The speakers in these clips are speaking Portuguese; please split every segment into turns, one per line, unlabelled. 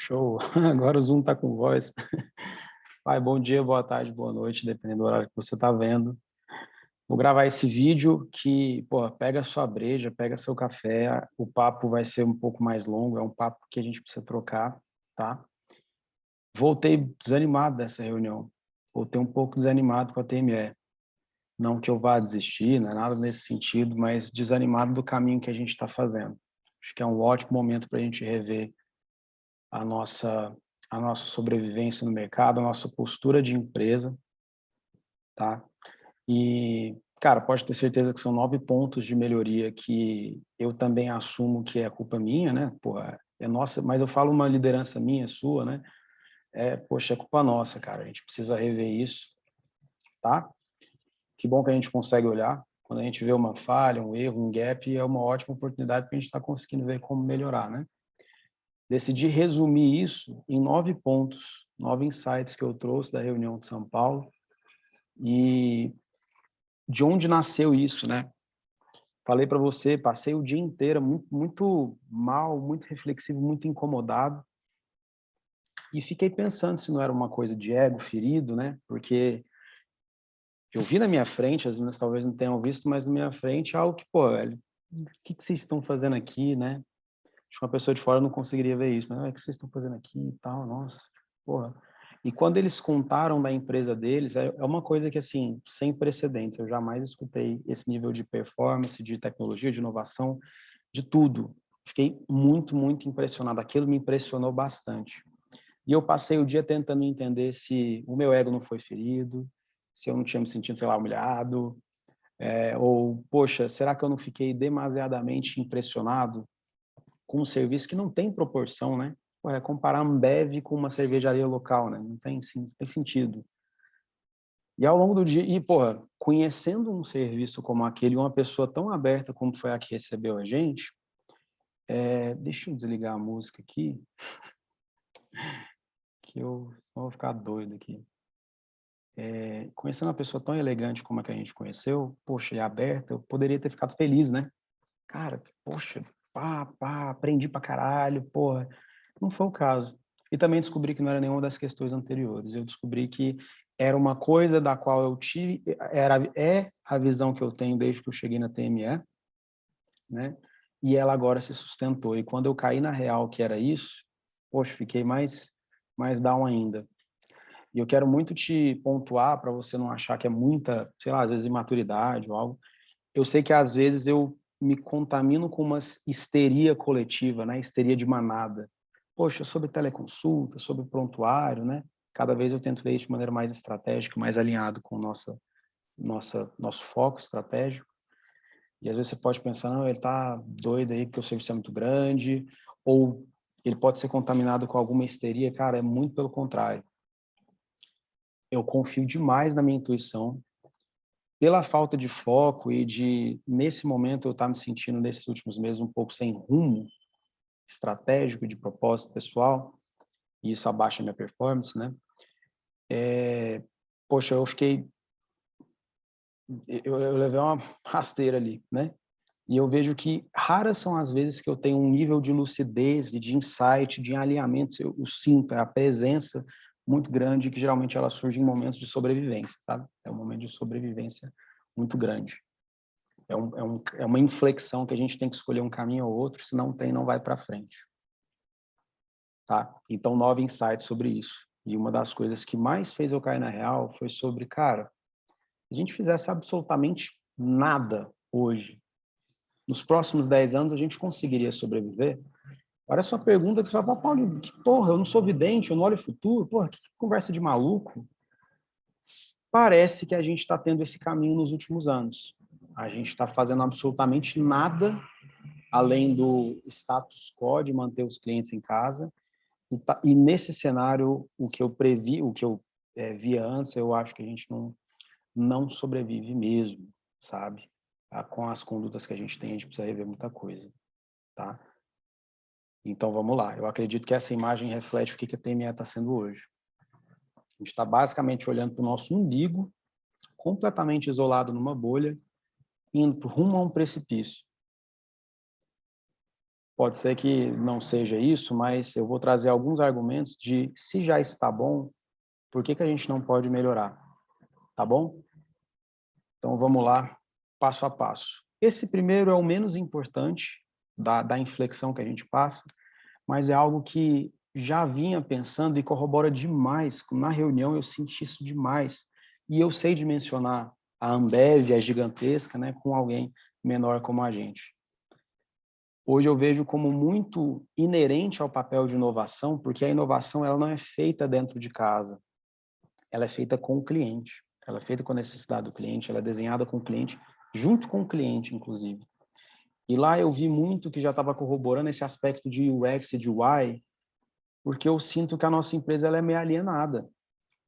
Show. Agora o Zoom está com voz. Pai, bom dia, boa tarde, boa noite, dependendo do horário que você está vendo. Vou gravar esse vídeo que, pô, pega sua breja, pega seu café, o papo vai ser um pouco mais longo, é um papo que a gente precisa trocar, tá? Voltei desanimado dessa reunião, voltei um pouco desanimado com a TME. Não que eu vá desistir, não é nada nesse sentido, mas desanimado do caminho que a gente está fazendo. Acho que é um ótimo momento para a gente rever a nossa sobrevivência no mercado, a nossa postura de empresa, tá? E, cara, pode ter certeza que são 9 pontos de melhoria que eu também assumo que é culpa minha, né? Porra, é nossa, mas eu falo uma liderança minha, sua, né? Poxa, é culpa nossa, cara. A gente precisa rever isso, tá? Que bom que a gente consegue olhar. Quando a gente vê uma falha, um erro, um gap, é uma ótima oportunidade para a gente estar conseguindo ver como melhorar, né? Decidi resumir isso em 9 pontos, 9 insights que eu trouxe da reunião de São Paulo e de onde nasceu isso, né? Falei para você, passei o dia inteiro muito mal, muito reflexivo, muito incomodado e fiquei pensando se não era uma coisa de ego ferido, né? Porque eu vi na minha frente, as meninas talvez não tenham visto, mas na minha frente algo que, pô, velho, o que vocês estão fazendo aqui, né? Acho que uma pessoa de fora não conseguiria ver isso, mas o que vocês estão fazendo aqui e tal, nossa, porra. E quando eles contaram da empresa deles, é uma coisa que, assim, sem precedentes, eu jamais escutei esse nível de performance, de tecnologia, de inovação, de tudo. Fiquei muito impressionado, aquilo me impressionou bastante. E eu passei o dia tentando entender se o meu ego não foi ferido, se eu não tinha me sentido, sei lá, humilhado, ou, poxa, será que eu não fiquei demasiadamente impressionado com um serviço que não tem proporção, né? Pô, comparar Ambev com uma cervejaria local, né? Não tem, sim, tem sentido. E ao longo do dia, porra, conhecendo um serviço como aquele, uma pessoa tão aberta como foi a que recebeu a gente, deixa eu desligar a música aqui, que eu vou ficar doido aqui. Conhecendo uma pessoa tão elegante como a que a gente conheceu, poxa, e aberta, eu poderia ter ficado feliz, né? Cara, poxa, aprendi pra caralho, porra. Não foi o caso. E também descobri que não era nenhuma das questões anteriores. Eu descobri que era uma coisa da qual eu tive, é a visão que eu tenho desde que eu cheguei na TME, né? E ela agora se sustentou. E quando eu caí na real que era isso, poxa, fiquei mais down ainda. E eu quero muito te pontuar para você não achar que é muita, sei lá, às vezes imaturidade ou algo. Eu sei que às vezes eu me contamino com uma histeria coletiva, né? Histeria de manada. Poxa, sobre teleconsulta, sobre prontuário, né? Cada vez eu tento ver isso de maneira mais estratégica, mais alinhado com nosso foco estratégico. E às vezes você pode pensar, não, ele está doido aí porque o serviço é muito grande, ou ele pode ser contaminado com alguma histeria. Cara, é muito pelo contrário. Eu confio demais na minha intuição, pela falta de foco e nesse momento, eu estar me sentindo, nesses últimos meses, um pouco sem rumo estratégico, de propósito pessoal, e isso abaixa a minha performance, né? Poxa, eu levei uma rasteira ali, né? E eu vejo que raras são as vezes que eu tenho um nível de lucidez e de insight, de alinhamento, eu sinto, é a presença muito grande que geralmente ela surge em momentos de sobrevivência, sabe? É um momento de sobrevivência muito grande. É uma inflexão que a gente tem que escolher um caminho ou outro, se não tem, não vai para frente. Tá? Então, 9 insights sobre isso. E uma das coisas que mais fez eu cair na real foi sobre, cara, se a gente fizesse absolutamente nada hoje, nos próximos 10 anos a gente conseguiria sobreviver? Parece uma pergunta que você fala, Paulo, que porra, eu não sou vidente, eu não olho o futuro, porra, que conversa de maluco. Parece que a gente está tendo esse caminho nos últimos anos. A gente está fazendo absolutamente nada além do status quo de manter os clientes em casa. E nesse cenário, o que eu previ, o que eu via antes, eu acho que a gente não sobrevive mesmo, sabe? Com as condutas que a gente tem, a gente precisa rever muita coisa, tá? Então, vamos lá. Eu acredito que essa imagem reflete o que a TME está sendo hoje. A gente está basicamente olhando para o nosso umbigo, completamente isolado numa bolha, indo rumo a um precipício. Pode ser que não seja isso, mas eu vou trazer alguns argumentos de se já está bom, por que que a gente não pode melhorar, tá bom? Então vamos lá, passo a passo. Esse primeiro é o menos importante da inflexão que a gente passa, mas é algo que já vinha pensando e corrobora demais. Na reunião eu senti isso demais. E eu sei dimensionar a Ambev, a gigantesca, né, com alguém menor como a gente. Hoje eu vejo como muito inerente ao papel de inovação, porque a inovação ela não é feita dentro de casa, ela é feita com o cliente, ela é feita com a necessidade do cliente, ela é desenhada com o cliente, junto com o cliente, inclusive. E lá eu vi muito que já estava corroborando esse aspecto de UX e de UI, porque eu sinto que a nossa empresa ela é meio alienada.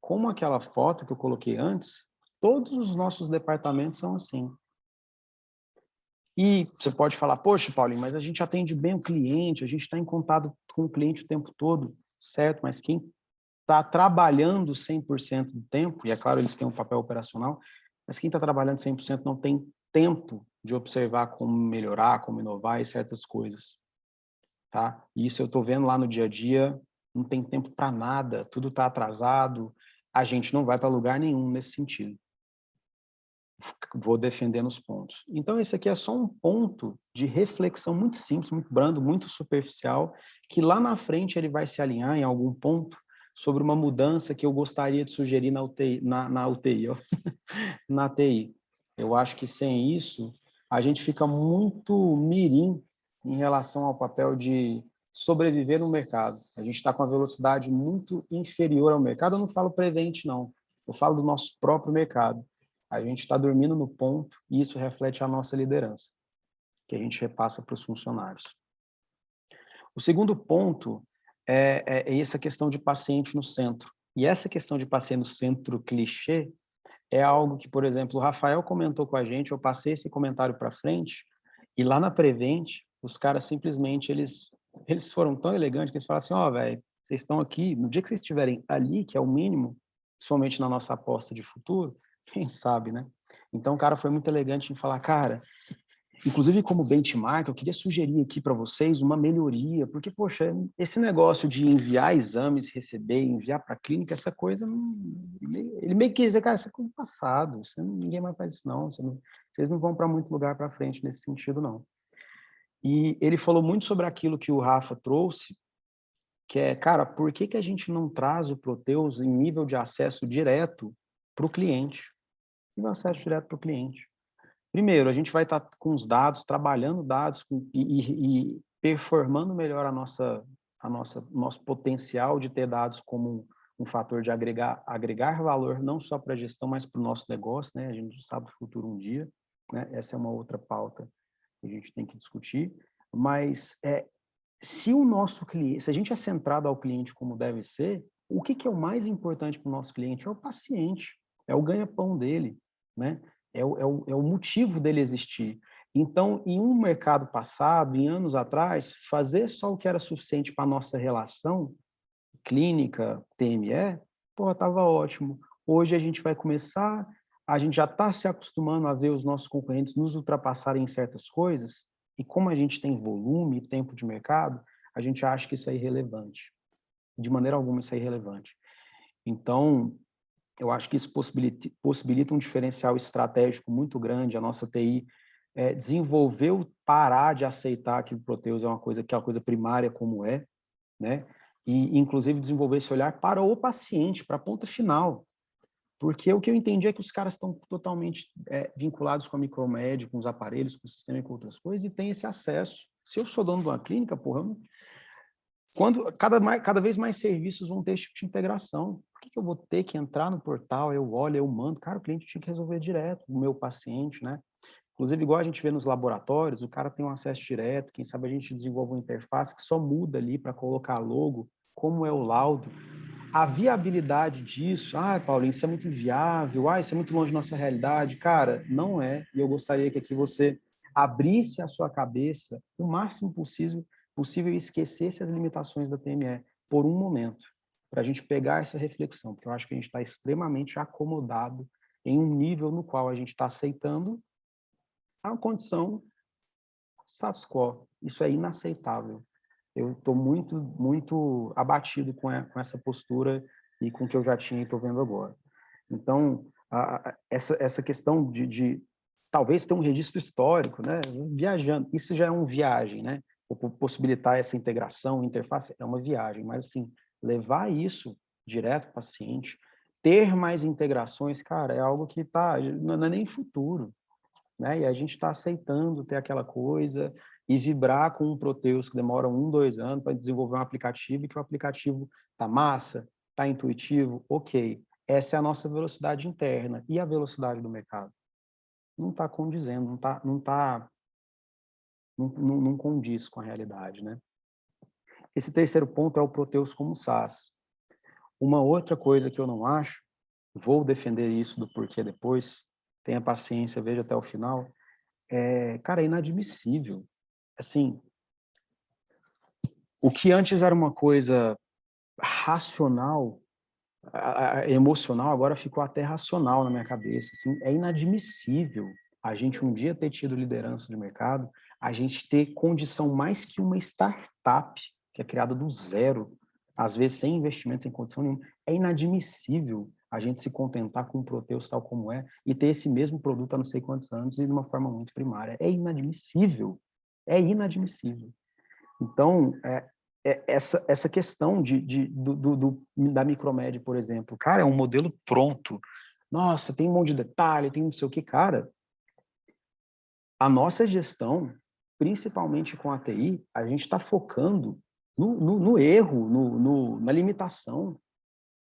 Como aquela foto que eu coloquei antes, todos os nossos departamentos são assim. E você pode falar, poxa, Paulinho, mas a gente atende bem o cliente, a gente está em contato com o cliente o tempo todo, certo? Mas quem está trabalhando 100% do tempo, e é claro, eles têm um papel operacional, mas quem está trabalhando 100% não tem tempo de observar como melhorar, como inovar e certas coisas, tá? E isso eu estou vendo lá no dia a dia, não tem tempo para nada, tudo está atrasado, a gente não vai para lugar nenhum nesse sentido. Vou defendendo os pontos. Então, esse aqui é só um ponto de reflexão muito simples, muito brando, muito superficial, que lá na frente ele vai se alinhar em algum ponto sobre uma mudança que eu gostaria de sugerir na UTI, na UTI, ó. Na TI. Eu acho que sem isso, a gente fica muito mirim em relação ao papel de sobreviver no mercado. A gente está com a velocidade muito inferior ao mercado. Eu não falo Prevent, não. Eu falo do nosso próprio mercado. A gente está dormindo no ponto e isso reflete a nossa liderança, que a gente repassa para os funcionários. O segundo ponto é essa questão de paciente no centro. E essa questão de paciente no centro clichê é algo que, por exemplo, o Rafael comentou com a gente, eu passei esse comentário para frente, e lá na Prevent, os caras simplesmente, eles foram tão elegantes que eles falaram assim, ó, velho, vocês estão aqui, no dia que vocês estiverem ali, que é o mínimo, somente na nossa aposta de futuro, quem sabe, né? Então o cara foi muito elegante em falar, cara, inclusive como benchmark, eu queria sugerir aqui para vocês uma melhoria, porque, poxa, esse negócio de enviar exames, receber, enviar para a clínica, essa coisa, ele meio que quer dizer, cara, isso é coisa do passado, ninguém mais faz isso não, vocês não vão para muito lugar para frente nesse sentido, não. E ele falou muito sobre aquilo que o Rafa trouxe, que é, cara, por que que a gente não traz o Proteus em nível de acesso direto para o cliente? Nível de acesso direto para o cliente. Primeiro, a gente vai estar com os dados, trabalhando dados e performando melhor nosso potencial de ter dados como um fator de agregar valor, não só para a gestão, mas para o nosso negócio, né? A gente sabe o futuro um dia, né? Essa é uma outra pauta que a gente tem que discutir. Mas se o nosso cliente, se a gente é centrado ao cliente como deve ser, o que é o mais importante para o nosso cliente? É o paciente, é o ganha-pão dele, né? É o motivo dele existir. Então, em um mercado passado, em anos atrás, fazer só o que era suficiente para a nossa relação clínica, TME, pô, estava ótimo. Hoje a gente vai começar, a gente já está se acostumando a ver os nossos concorrentes nos ultrapassarem em certas coisas, e como a gente tem volume e tempo de mercado, a gente acha que isso é irrelevante. De maneira alguma isso é irrelevante. Então, eu acho que isso possibilita um diferencial estratégico muito grande. A nossa TI desenvolveu parar de aceitar que o Proteus é uma coisa primária como é, né? E, inclusive, desenvolver esse olhar para o paciente, para a ponta final. Porque o que eu entendi é que os caras estão totalmente vinculados com a micromédia, com os aparelhos, com o sistema e com outras coisas, e tem esse acesso. Se eu sou dono de uma clínica, porra, cada vez mais serviços vão ter esse tipo de integração. Por que eu vou ter que entrar no portal, eu olho, eu mando? Cara, o cliente tinha que resolver direto, o meu paciente, né? Inclusive, igual a gente vê nos laboratórios, o cara tem um acesso direto, quem sabe a gente desenvolve uma interface que só muda ali para colocar logo, como é o laudo. A viabilidade disso, Paulinho, isso é muito inviável, isso é muito longe da nossa realidade. Cara, não é, e eu gostaria que aqui você abrisse a sua cabeça o máximo possível e esquecesse as limitações da PME por um momento, para a gente pegar essa reflexão, porque eu acho que a gente está extremamente acomodado em um nível no qual a gente está aceitando a condição status quo. Isso é inaceitável. Eu estou muito abatido com essa postura e com o que eu já tinha e estou vendo agora. Então, essa questão de talvez ter um registro histórico, né? Viajando, isso já é uma viagem, né? Possibilitar essa integração, interface, é uma viagem, mas assim, levar isso direto para o paciente, ter mais integrações, cara, é algo que não é nem futuro, né? E a gente está aceitando ter aquela coisa e vibrar com um Proteus que demora 1, 2 anos para desenvolver um aplicativo e que o aplicativo tá massa, tá intuitivo, ok. Essa é a nossa velocidade interna. E a velocidade do mercado? Não está condizendo, não condiz com a realidade, né? Esse terceiro ponto é o Proteus como SaaS. Uma outra coisa que eu não acho, vou defender isso do porquê depois, tenha paciência, veja até o final, cara, é inadmissível. Assim, o que antes era uma coisa racional, emocional, agora ficou até racional na minha cabeça. Assim, é inadmissível a gente um dia ter tido liderança de mercado, a gente ter condição mais que uma startup, que é criada do zero, às vezes sem investimento, sem condição nenhuma. É inadmissível a gente se contentar com o Proteus tal como é e ter esse mesmo produto há não sei quantos anos e de uma forma muito primária. É inadmissível. É inadmissível. Então, essa questão da Micromed, por exemplo, cara, é um modelo pronto. Nossa, tem um monte de detalhe, tem não sei o que, cara. A nossa gestão, principalmente com a TI, a gente está focando no erro, na limitação.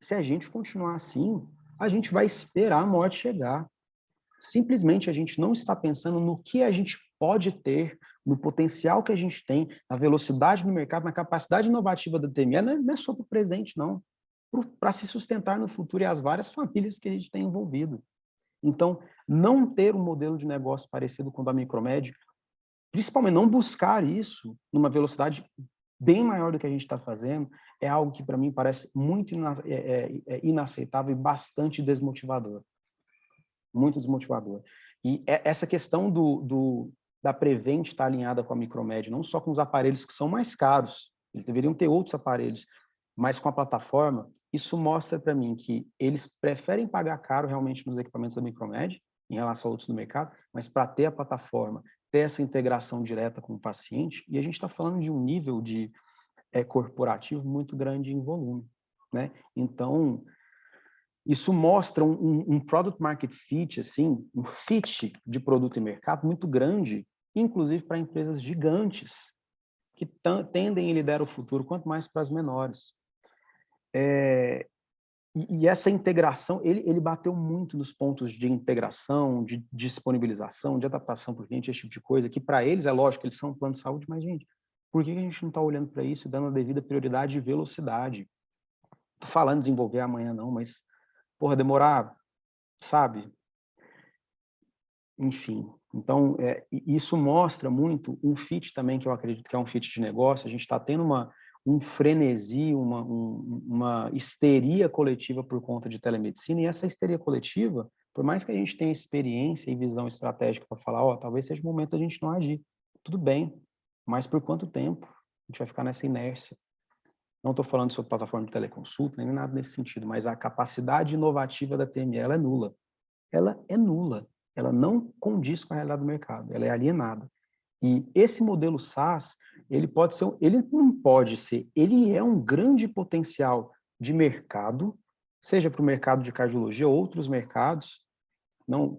Se a gente continuar assim, a gente vai esperar a morte chegar. Simplesmente a gente não está pensando no que a gente pode ter, no potencial que a gente tem, na velocidade do mercado, na capacidade inovativa da TME, não é só para o presente, não. Para se sustentar no futuro e as várias famílias que a gente tem envolvido. Então, não ter um modelo de negócio parecido com o da Micromed, principalmente não buscar isso numa velocidade bem maior do que a gente está fazendo, é algo que para mim parece muito inaceitável e bastante desmotivador. Muito desmotivador. E essa questão da Prevent estar alinhada com a Micromed, não só com os aparelhos que são mais caros, eles deveriam ter outros aparelhos, mas com a plataforma, isso mostra para mim que eles preferem pagar caro realmente nos equipamentos da Micromed, em relação a outros do mercado, mas para ter a plataforma, ter essa integração direta com o paciente, e a gente está falando de um nível de corporativo muito grande em volume, né? Então, isso mostra um product market fit, assim, um fit de produto e mercado muito grande, inclusive para empresas gigantes, que tendem e lideram o futuro, quanto mais para as menores. E essa integração, ele bateu muito nos pontos de integração, de disponibilização, de adaptação para o cliente, esse tipo de coisa, que para eles, é lógico, eles são um plano de saúde, mas, gente, por que a gente não está olhando para isso e dando a devida prioridade e velocidade? Estou falando de desenvolver amanhã, não, mas, porra, demorar, sabe? Enfim, então, isso mostra muito um fit também, que eu acredito que é um fit de negócio. A gente está tendo um frenesi, uma histeria coletiva por conta de telemedicina, e essa histeria coletiva, por mais que a gente tenha experiência e visão estratégica para falar, talvez seja o momento da gente não agir. Tudo bem, mas por quanto tempo? A gente vai ficar nessa inércia. Não estou falando sobre plataforma de teleconsulta, nem nada nesse sentido, mas a capacidade inovativa da TME, ela é nula. Ela é nula. Ela não condiz com a realidade do mercado, ela é alienada. E esse modelo SaaS, ele não pode ser, ele é um grande potencial de mercado, seja para o mercado de cardiologia ou outros mercados. Não,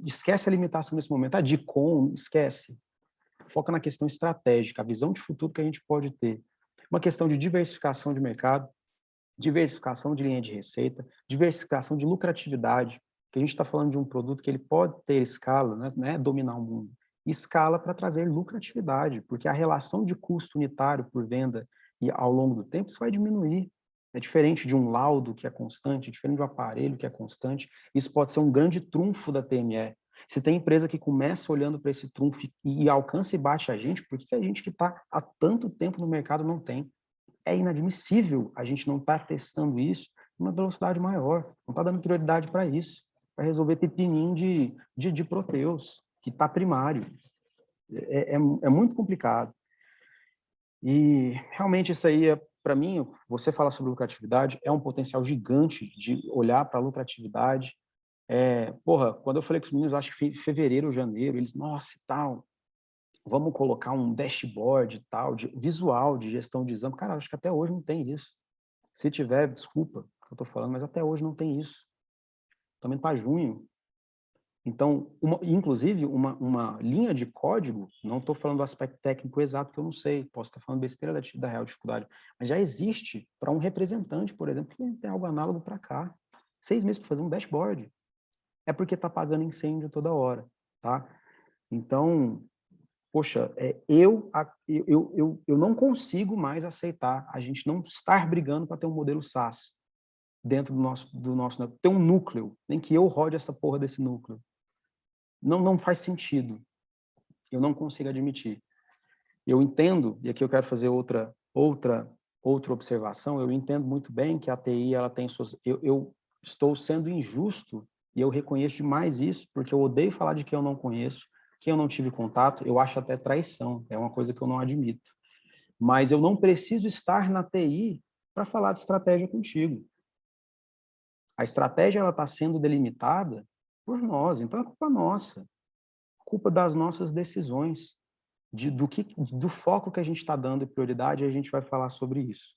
esquece a limitação nesse momento. DICOM, esquece. Foca na questão estratégica, a visão de futuro que a gente pode ter. Uma questão de diversificação de mercado, diversificação de linha de receita, diversificação de lucratividade, que a gente está falando de um produto que ele pode ter escala, né, dominar o mundo, escala para trazer lucratividade, porque a relação de custo unitário por venda e ao longo do tempo isso vai diminuir. É diferente de um laudo que é constante, diferente de um aparelho que é constante. Isso pode ser um grande trunfo da TME. Se tem empresa que começa olhando para esse trunfo e alcança e bate a gente, por que a gente que está há tanto tempo no mercado não tem? É inadmissível a gente não estar testando isso numa velocidade maior, não está dando prioridade para isso, para resolver pepininho de Proteus, que está primário. É muito complicado. E realmente isso aí, para mim, você falar sobre lucratividade é um potencial gigante de olhar para a lucratividade. Porra, quando eu falei com os meninos, acho que fevereiro ou janeiro, eles, nossa, e tal, vamos colocar um dashboard e tal, visual de gestão de exame. Cara, acho que até hoje não tem isso. Se tiver, desculpa o que eu estou falando, mas até hoje não tem isso. Também para junho. Então, inclusive, uma linha de código, não estou falando do aspecto técnico exato, que eu não sei, posso estar falando besteira da real dificuldade, mas já existe para um representante, por exemplo, que tem algo análogo para cá. 6 meses para fazer um dashboard. É porque está apagando incêndio toda hora, tá? Então, poxa, eu não consigo mais aceitar a gente não estar brigando para ter um modelo SaaS dentro do nosso ter um núcleo, nem que eu rode essa porra desse núcleo. Não faz sentido. Eu não consigo admitir. Eu entendo, e aqui eu quero fazer outra observação, eu entendo muito bem que a TI, ela tem suas... Eu estou sendo injusto, e eu reconheço demais isso, porque eu odeio falar de quem eu não conheço, quem eu não tive contato, eu acho até traição, é uma coisa que eu não admito. Mas eu não preciso estar na TI para falar de estratégia contigo. A estratégia, ela está sendo delimitada por nós, então é culpa nossa. Culpa das nossas decisões, do foco que a gente está dando e prioridade, a gente vai falar sobre isso.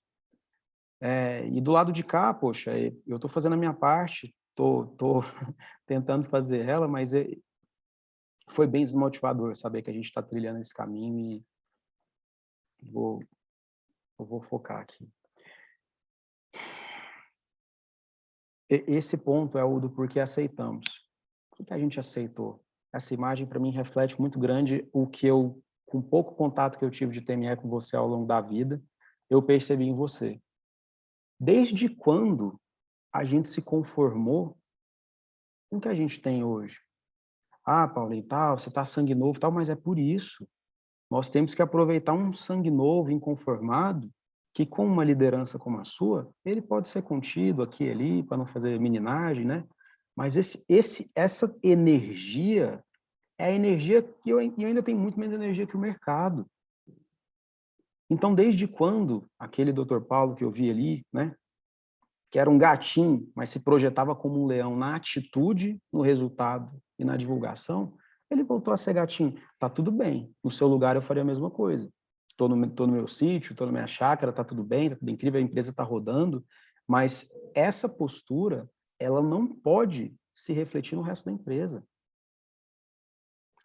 E do lado de cá, poxa, eu estou fazendo a minha parte, estou tentando fazer ela, mas foi bem desmotivador saber que a gente está trilhando esse caminho e eu vou focar aqui. Esse ponto é o do porquê aceitamos. Por que a gente aceitou? Essa imagem, para mim, reflete muito grande o que eu, com pouco contato que eu tive de TME com você ao longo da vida, eu percebi em você. Desde quando a gente se conformou com o que a gente tem hoje? Ah, Paulinho, tal, você está sangue novo, tal, mas é por isso. Nós temos que aproveitar um sangue novo, inconformado, que com uma liderança como a sua, ele pode ser contido aqui e ali, para não fazer meninagem, né? Mas essa energia é a energia que eu ainda tenho muito menos energia que o mercado. Então, desde quando aquele Dr. Paulo que eu vi ali, né, que era um gatinho, mas se projetava como um leão na atitude, no resultado e na divulgação, ele voltou a ser gatinho. Tá tudo bem, no seu lugar eu faria a mesma coisa. Tô no meu sítio, tô na minha chácara, tá tudo bem, tá tudo incrível, a empresa tá rodando, mas essa postura, ela não pode se refletir no resto da empresa.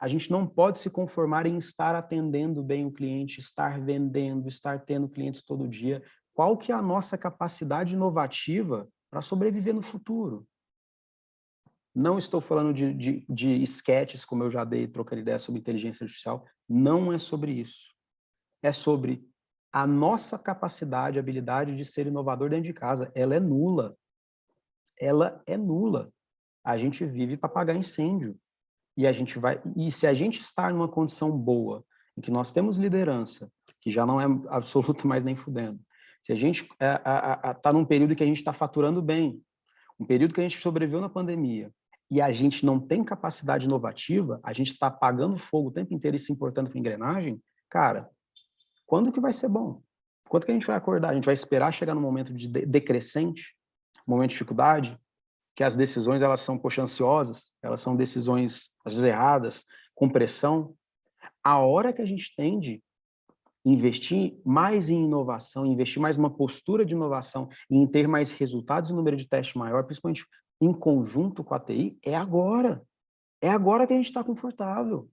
A gente não pode se conformar em estar atendendo bem o cliente, estar vendendo, estar tendo clientes todo dia. Qual que é a nossa capacidade inovativa para sobreviver no futuro? Não estou falando de esquetes, como eu já dei, trocando ideia sobre inteligência artificial. Não é sobre isso. É sobre a nossa capacidade, habilidade de ser inovador dentro de casa. Ela é nula. Ela é nula. A gente vive para apagar incêndio. E se a gente estar numa condição boa, em que nós temos liderança, que já não é absoluto mais nem fudendo, se a gente está num período que a gente está faturando bem, um período que a gente sobreviveu na pandemia, e a gente não tem capacidade inovativa, a gente está apagando fogo o tempo inteiro e se importando com engrenagem, cara, quando que vai ser bom? Quando que a gente vai acordar? A gente vai esperar chegar no momento de decrescente, momento de dificuldade, que as decisões, elas são, poxa, ansiosas, elas são decisões, às vezes, erradas, com pressão. A hora que a gente tende a investir mais em inovação, investir mais uma postura de inovação e em ter mais resultados e um número de testes maior, principalmente em conjunto com a TI, é agora. É agora que a gente está confortável.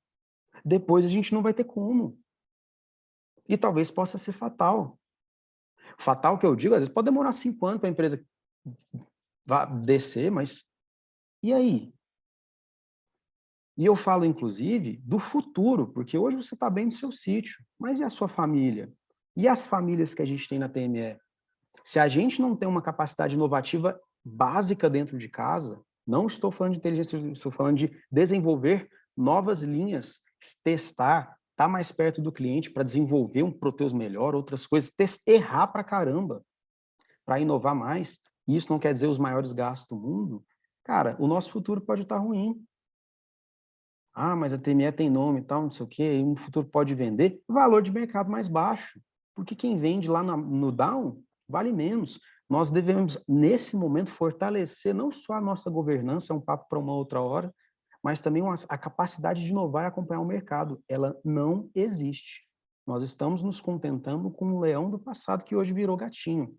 Depois a gente não vai ter como. E talvez possa ser fatal. Fatal que eu digo, às vezes pode demorar 5 anos para a empresa descer, mas e aí? E eu falo, inclusive, do futuro, porque hoje você está bem no seu sítio, mas e a sua família? E as famílias que a gente tem na TME? Se a gente não tem uma capacidade inovativa básica dentro de casa, não estou falando de inteligência, estou falando de desenvolver novas linhas, testar, estar mais perto do cliente para desenvolver um Proteus melhor, outras coisas, errar para caramba, para inovar mais. E isso não quer dizer os maiores gastos do mundo. Cara, o nosso futuro pode estar ruim. Ah, mas a TME tem nome e tal, não sei o quê, e no futuro pode vender. Valor de mercado mais baixo. Porque quem vende lá no down vale menos. Nós devemos, nesse momento, fortalecer não só a nossa governança, é um papo para uma outra hora, mas também a capacidade de inovar e acompanhar o mercado. Ela não existe. Nós estamos nos contentando com um leão do passado que hoje virou gatinho.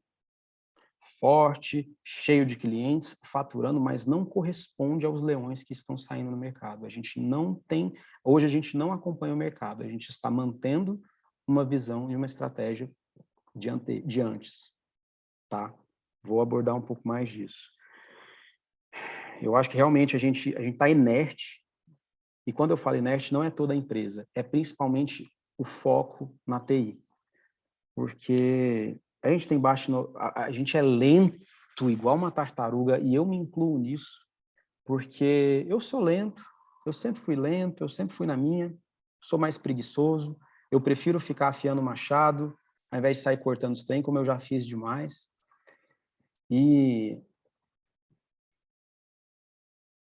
Forte, cheio de clientes, faturando, mas não corresponde aos leões que estão saindo no mercado. A gente não tem, hoje a gente não acompanha o mercado, a gente está mantendo uma visão e uma estratégia de antes, tá? Vou abordar um pouco mais disso. Eu acho que realmente a gente está inerte, e quando eu falo inerte, não é toda a empresa, é principalmente o foco na TI, porque a gente tem a gente é lento igual uma tartaruga, e eu me incluo nisso, porque eu sou lento, eu sempre fui lento, eu sempre fui na minha, sou mais preguiçoso, eu prefiro ficar afiando o machado, ao invés de sair cortando os trem, como eu já fiz demais. E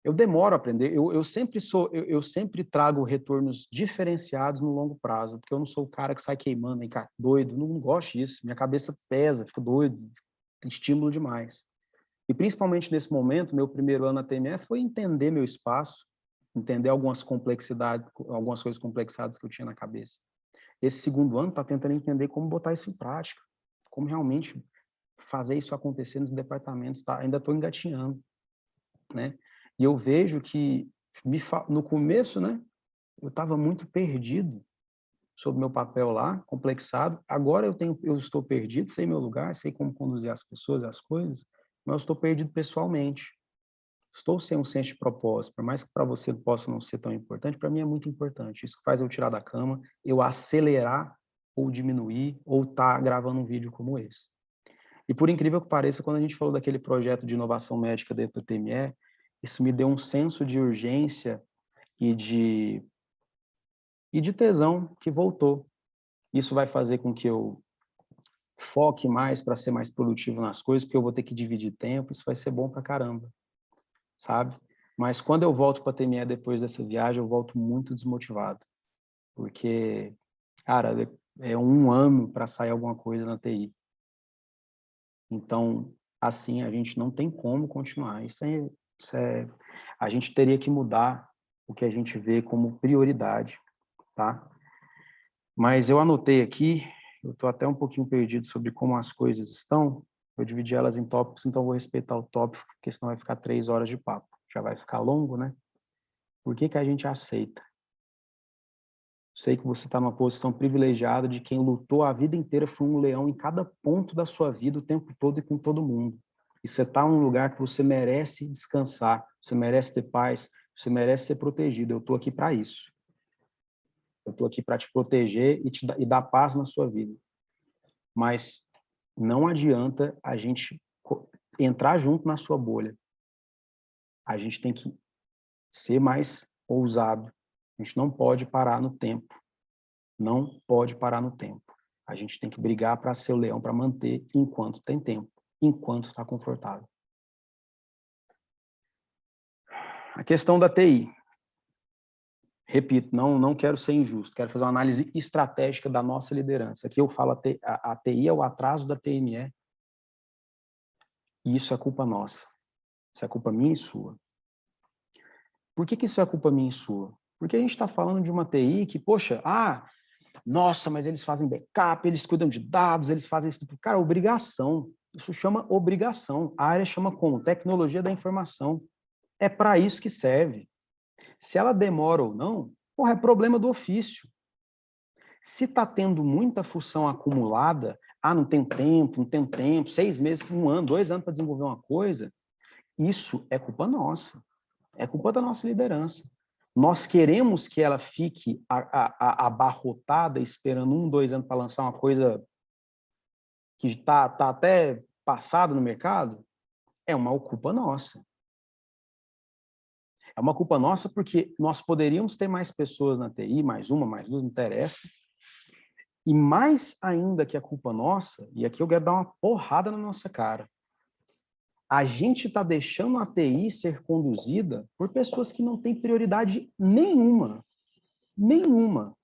eu demoro a aprender, eu sempre trago retornos diferenciados no longo prazo, porque eu não sou o cara que sai queimando, aí, cara, doido, não gosto disso, minha cabeça pesa, fico doido, estímulo demais. E principalmente nesse momento, meu primeiro ano na TME foi entender meu espaço, entender algumas complexidades, algumas coisas complexadas que eu tinha na cabeça. Esse segundo ano está tentando entender como botar isso em prática, como realmente fazer isso acontecer nos departamentos, tá? Ainda estou engatinhando, né? E eu vejo que no começo, né, eu estava muito perdido sobre meu papel lá, complexado. Agora eu estou perdido, sei meu lugar, sei como conduzir as pessoas, as coisas, mas eu estou perdido pessoalmente. Estou sem um senso de propósito, por mais que para você possa não ser tão importante, para mim é muito importante. Isso faz eu tirar da cama, eu acelerar ou diminuir, ou estar gravando um vídeo como esse. E por incrível que pareça, quando a gente falou daquele projeto de inovação médica dentro do TME, isso me deu um senso de urgência e de tesão que voltou. Isso vai fazer com que eu foque mais para ser mais produtivo nas coisas, porque eu vou ter que dividir tempo, isso vai ser bom pra caramba, sabe? Mas quando eu volto para a TME depois dessa viagem, eu volto muito desmotivado, porque, cara, é um ano para sair alguma coisa na TI. Então, assim, a gente não tem como continuar. A gente teria que mudar o que a gente vê como prioridade, tá? Mas eu anotei aqui, eu estou até um pouquinho perdido sobre como as coisas estão, eu dividi elas em tópicos, então vou respeitar o tópico, porque senão vai ficar 3 horas de papo. Já vai ficar longo, né? Por que que a gente aceita? Sei que você está numa posição privilegiada de quem lutou a vida inteira, foi um leão em cada ponto da sua vida, o tempo todo e com todo mundo. E você está num lugar que você merece descansar, você merece ter paz, você merece ser protegido. Eu estou aqui para isso. Eu estou aqui para te proteger e dar paz na sua vida. Mas não adianta a gente entrar junto na sua bolha. A gente tem que ser mais ousado. A gente não pode parar no tempo. Não pode parar no tempo. A gente tem que brigar para ser o leão, para manter enquanto tem tempo, enquanto está confortável. A questão da TI. Repito, não quero ser injusto, quero fazer uma análise estratégica da nossa liderança. Aqui eu falo a TI é o atraso da TME, e isso é culpa nossa. Isso é culpa minha e sua. Por que isso é culpa minha e sua? Porque a gente está falando de uma TI que, poxa, nossa, mas eles fazem backup, eles cuidam de dados, eles fazem isso. Cara, obrigação. Isso chama obrigação. A área chama como? Tecnologia da informação. É para isso que serve. Se ela demora ou não, porra, é problema do ofício. Se está tendo muita função acumulada, não tenho tempo, 6 meses, 1 ano, 2 anos para desenvolver uma coisa, isso é culpa nossa. É culpa da nossa liderança. Nós queremos que ela fique abarrotada, esperando 1, 2 anos para lançar uma coisa que está até passada no mercado? É uma culpa nossa. É uma culpa nossa porque nós poderíamos ter mais pessoas na TI, mais uma, mais duas, não interessa. E mais ainda que a culpa nossa, e aqui eu quero dar uma porrada na nossa cara, A gente está deixando a TI ser conduzida por pessoas que não têm prioridade nenhuma. Nenhuma.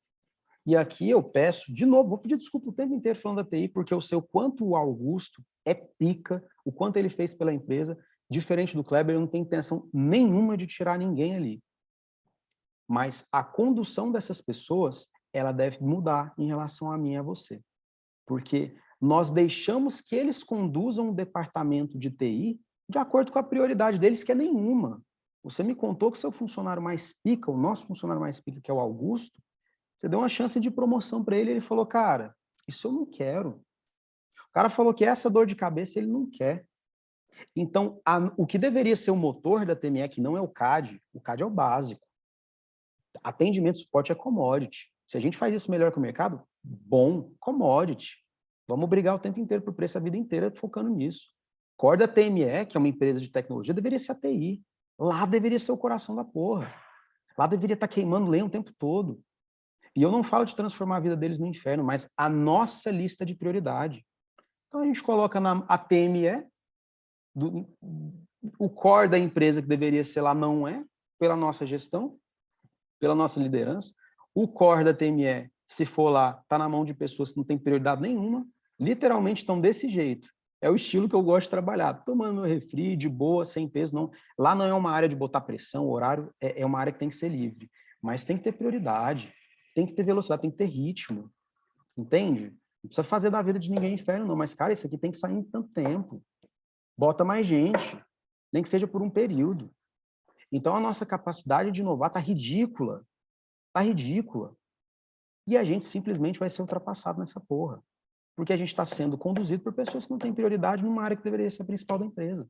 E aqui eu peço, de novo, vou pedir desculpa o tempo inteiro falando da TI, porque eu sei o quanto o Augusto é pica, o quanto ele fez pela empresa. Diferente do Kleber, eu não tenho intenção nenhuma de tirar ninguém ali. Mas a condução dessas pessoas, ela deve mudar em relação a mim e a você. Porque nós deixamos que eles conduzam o departamento de TI de acordo com a prioridade deles, que é nenhuma. Você me contou que seu funcionário mais pica, o nosso funcionário mais pica, que é o Augusto, você deu uma chance de promoção para ele, ele falou, cara, isso eu não quero. O cara falou que essa dor de cabeça ele não quer. Então, o que deveria ser o motor da TME, que não é o CAD é o básico. Atendimento e suporte é commodity. Se a gente faz isso melhor que o mercado, bom, commodity. Vamos brigar o tempo inteiro por preço a vida inteira focando nisso. Core da TME, que é uma empresa de tecnologia, deveria ser a TI. Lá deveria ser o coração da porra. Lá deveria estar queimando lenha o tempo todo. E eu não falo de transformar a vida deles no inferno, mas a nossa lista de prioridade. Então a gente coloca a TME, o core da empresa que deveria ser lá não é, pela nossa gestão, pela nossa liderança. O core da TME, se for lá, está na mão de pessoas que não têm prioridade nenhuma, literalmente estão desse jeito. É o estilo que eu gosto de trabalhar, tomando refri, de boa, sem peso. Não. Lá não é uma área de botar pressão, horário, é uma área que tem que ser livre. Mas tem que ter prioridade, tem que ter velocidade, tem que ter ritmo. Entende? Não precisa fazer da vida de ninguém inferno, não. Mas, cara, isso aqui tem que sair em tanto tempo. Bota mais gente, nem que seja por um período. Então, a nossa capacidade de inovar está ridícula. Está ridícula. E a gente simplesmente vai ser ultrapassado nessa porra. Porque a gente está sendo conduzido por pessoas que não têm prioridade numa área que deveria ser a principal da empresa.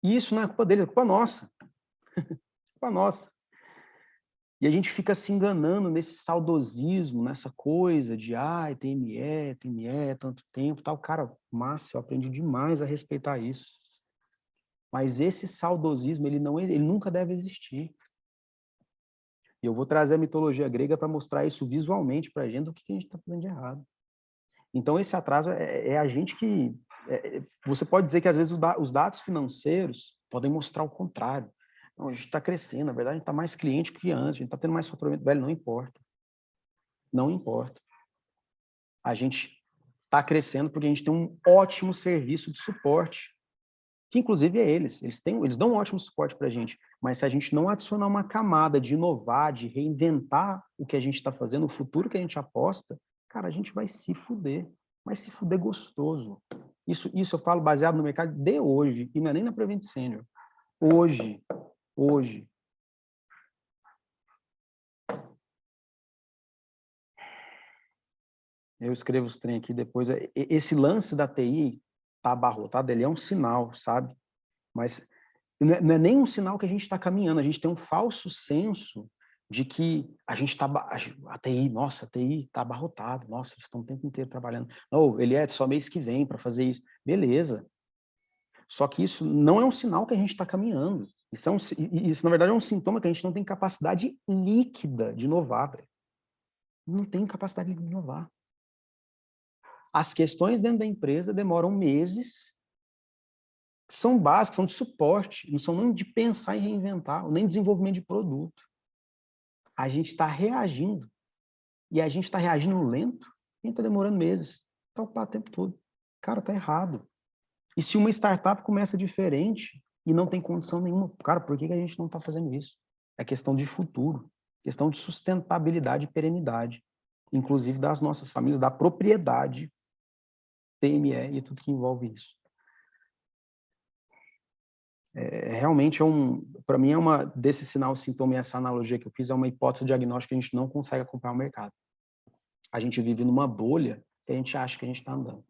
E isso não é culpa deles, é culpa nossa. Culpa nossa. E a gente fica se enganando nesse saudosismo, nessa coisa de, TME, tanto tempo, tal. Cara, massa, eu aprendi demais a respeitar isso. Mas esse saudosismo, ele nunca deve existir. E eu vou trazer a mitologia grega para mostrar isso visualmente para a gente, do que a gente está fazendo de errado. Então, esse atraso é a gente que... você pode dizer que, às vezes, os dados financeiros podem mostrar o contrário. Não, a gente está crescendo, na verdade, a gente está mais cliente que antes, a gente está tendo mais faturamento. Velho, não importa. Não importa. A gente está crescendo porque a gente tem um ótimo serviço de suporte, que, inclusive, é eles. Eles dão um ótimo suporte para a gente, mas se a gente não adicionar uma camada de inovar, de reinventar o que a gente está fazendo, o futuro que a gente aposta, cara, a gente vai se fuder. Vai se fuder gostoso. Isso eu falo baseado no mercado de hoje, e não é nem na Prevent Senior. Hoje. Eu escrevo os trem aqui depois. Esse lance da TI tá abarrotado, ele é um sinal, sabe? Mas não é nem um sinal que a gente está caminhando, a gente tem um falso senso de que a gente está... A TI está abarrotado, nossa, eles estão o tempo inteiro trabalhando. Não, ele é só mês que vem para fazer isso. Beleza. Só que isso não é um sinal que a gente está caminhando. Isso, na verdade, é um sintoma que a gente não tem capacidade líquida de inovar. Véio. Não tem capacidade líquida de inovar. As questões dentro da empresa demoram meses, são básicas, são de suporte, não são nem de pensar em reinventar, nem desenvolvimento de produto. A gente está reagindo, e a gente está reagindo lento, e está demorando meses. Está ocupado o tempo todo. Cara, está errado. E se uma startup começa diferente e não tem condição nenhuma, cara, por que a gente não está fazendo isso? É questão de futuro, questão de sustentabilidade e perenidade, inclusive das nossas famílias, da propriedade, TME e tudo que envolve isso. Realmente para mim desse sinal, sintoma e essa analogia que eu fiz é uma hipótese diagnóstica que a gente não consegue acompanhar o mercado. A gente vive numa bolha que a gente acha que a gente está andando.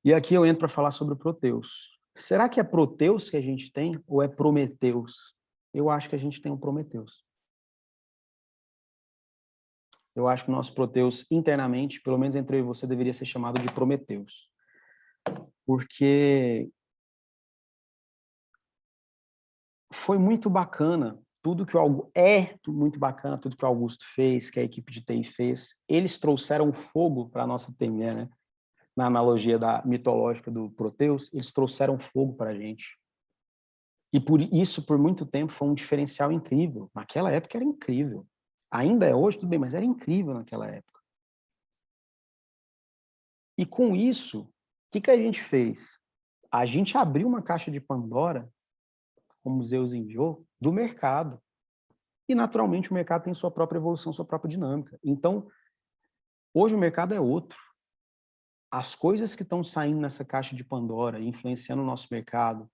E aqui eu entro para falar sobre o Proteus. Será que é Proteus que a gente tem ou é Prometeus? Eu acho que a gente tem um Prometeus. Eu acho que o nosso Proteus internamente, pelo menos entre eu e você, deveria ser chamado de Prometeus. Porque foi muito bacana muito bacana tudo que o Augusto fez, que a equipe de TI fez. Eles trouxeram fogo para a nossa TME, né? na analogia mitológica do Proteus, eles trouxeram fogo para a gente. E por isso, por muito tempo, foi um diferencial incrível. Naquela época era incrível. Ainda é hoje, tudo bem, mas era incrível naquela época. E com isso, o que a gente fez? A gente abriu uma caixa de Pandora, como Zeus enviou, do mercado. E, naturalmente, o mercado tem sua própria evolução, sua própria dinâmica. Então, hoje o mercado é outro. As coisas que estão saindo nessa caixa de Pandora, influenciando o nosso mercado,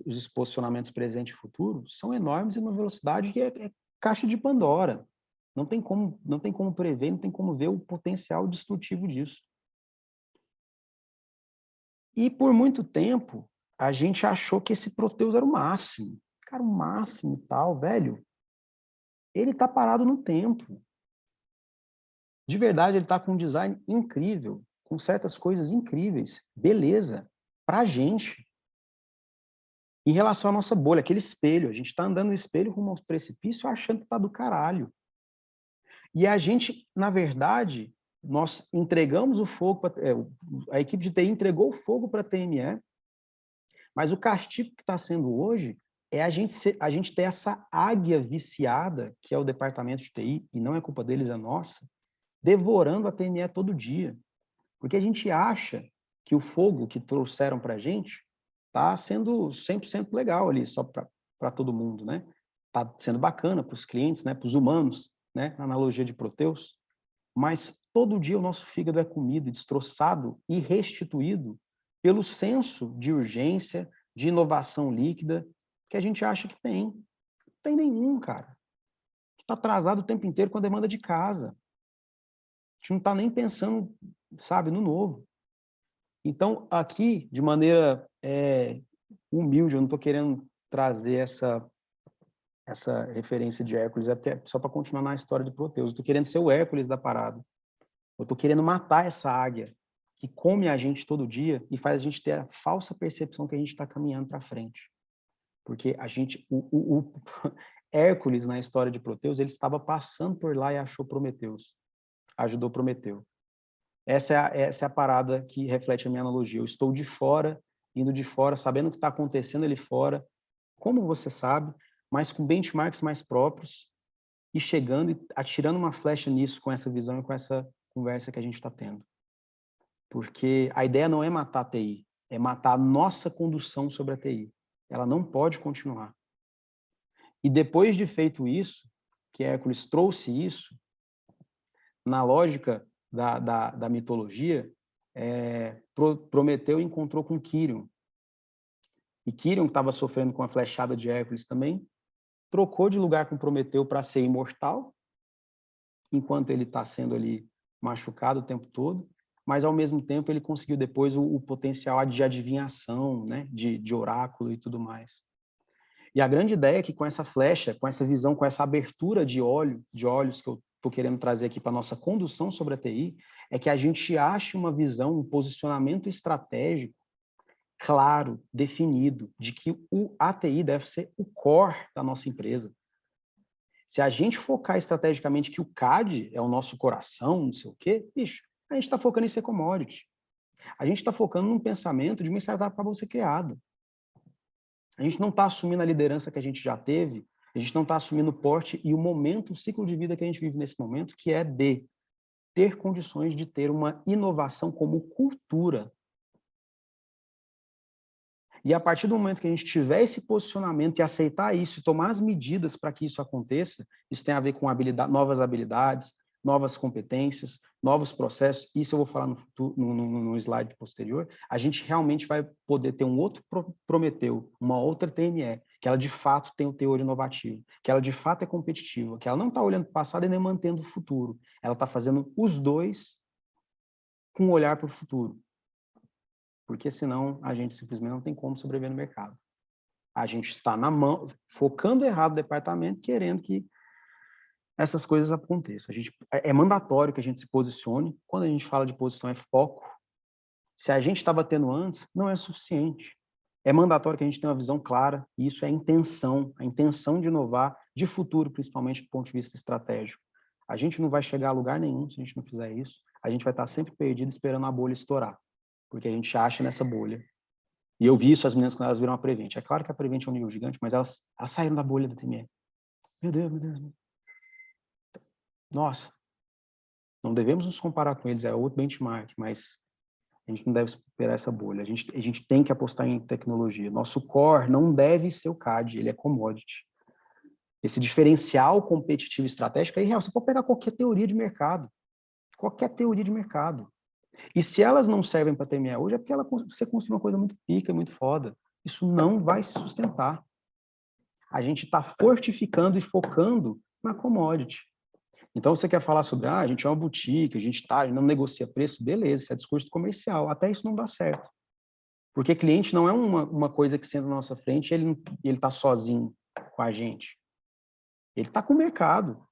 os posicionamentos presente e futuro, são enormes em uma velocidade que é caixa de Pandora. Não tem como prever, não tem como ver o potencial destrutivo disso. E, por muito tempo, a gente achou que esse Proteus era o máximo. Cara, o máximo e tal, velho. Ele está parado no tempo. De verdade, ele está com um design incrível, com certas coisas incríveis. Beleza, para a gente. Em relação à nossa bolha, aquele espelho, a gente está andando no espelho rumo ao precipício achando que está do caralho. E a gente, na verdade, nós entregamos o fogo, a equipe de TI entregou o fogo para a TME, mas o castigo que está sendo hoje é a gente ter essa águia viciada, que é o departamento de TI, e não é culpa deles, é nossa, devorando a TME todo dia. Porque a gente acha que o fogo que trouxeram para a gente está sendo 100% legal ali, só para todo mundo, né? Está sendo bacana para os clientes, né? Para os humanos, né? Na analogia de Proteus. Mas todo dia o nosso fígado é comido, destroçado e restituído pelo senso de urgência, de inovação líquida, que a gente acha que tem. Não tem nenhum, cara. Está atrasado o tempo inteiro com a demanda de casa. A gente não está nem pensando, sabe, no novo. Então, aqui, de maneira humilde, eu não estou querendo trazer essa referência de Hércules, é só para continuar na história de Proteus. Eu estou querendo ser o Hércules da parada. Eu estou querendo matar essa águia que come a gente todo dia e faz a gente ter a falsa percepção que a gente está caminhando para frente. Porque a gente, o Hércules, na história de Proteus, ele estava passando por lá e achou Prometeus. Ajudou Prometeu. Essa é a parada que reflete a minha analogia. Eu estou de fora, indo de fora, sabendo o que está acontecendo ali fora, como você sabe, mas com benchmarks mais próprios e chegando e atirando uma flecha nisso com essa visão e com essa conversa que a gente está tendo. Porque a ideia não é matar a TI, é matar a nossa condução sobre a TI. Ela não pode continuar. E depois de feito isso, que Hércules trouxe isso, na lógica da mitologia, Prometeu encontrou com Quirion. E Quirion, que estava sofrendo com a flechada de Hércules também, trocou de lugar com Prometeu para ser imortal, enquanto ele está sendo ali machucado o tempo todo, mas ao mesmo tempo ele conseguiu depois o potencial de adivinhação, né, de oráculo e tudo mais. E a grande ideia é que com essa flecha, com essa visão, com essa abertura de olhos que eu estou querendo trazer aqui para a nossa condução sobre a TI, é que a gente ache uma visão, um posicionamento estratégico claro, definido, de que a TI deve ser o core da nossa empresa. Se a gente focar estrategicamente que o CAD é o nosso coração, não sei o quê, bicho, a gente está focando em ser commodity. A gente está focando num pensamento de uma startup que acabou de ser criada. A gente não está assumindo a liderança que a gente já teve, a gente não está assumindo o porte e o momento, o ciclo de vida que a gente vive nesse momento, que é de ter condições de ter uma inovação como cultura. E a partir do momento que a gente tiver esse posicionamento e aceitar isso, e tomar as medidas para que isso aconteça, isso tem a ver com novas habilidades, novas competências, novos processos, isso eu vou falar no slide posterior, a gente realmente vai poder ter um outro Prometeu, uma outra TME, que ela de fato tem o teor inovativo, que ela de fato é competitiva, que ela não está olhando para o passado e nem mantendo o futuro, ela está fazendo os dois com um olhar para o futuro. Porque senão a gente simplesmente não tem como sobreviver no mercado. A gente está na mão, focando errado o departamento, querendo que essas coisas aconteçam. É mandatório que a gente se posicione. Quando a gente fala de posição, é foco. Se a gente estava tendo antes, não é suficiente. É mandatório que a gente tenha uma visão clara, e isso é a intenção de inovar, de futuro, principalmente do ponto de vista estratégico. A gente não vai chegar a lugar nenhum se a gente não fizer isso. a gente vai estar sempre perdido esperando a bolha estourar, porque a gente acha nessa bolha. E eu vi isso, as meninas, quando elas viram a Prevent. É claro que a Prevent é um nível gigante, mas elas saíram da bolha da TME. Meu Deus, meu Deus. Nossa, não devemos nos comparar com eles, é outro benchmark, mas a gente não deve superar essa bolha. A gente tem que apostar em tecnologia. Nosso core não deve ser o CAD, ele é commodity. Esse diferencial competitivo estratégico é irreal. Você pode pegar qualquer teoria de mercado. Qualquer teoria de mercado. E se elas não servem para TME hoje, é porque você construiu uma coisa muito pica, muito foda. Isso não vai se sustentar. A gente está fortificando e focando na commodity. Então, você quer falar sobre, a gente é uma boutique, a gente não negocia preço, beleza, isso é discurso comercial. Até isso não dá certo. Porque cliente não é uma coisa que senta na nossa frente e ele está sozinho com a gente. Ele está com o mercado,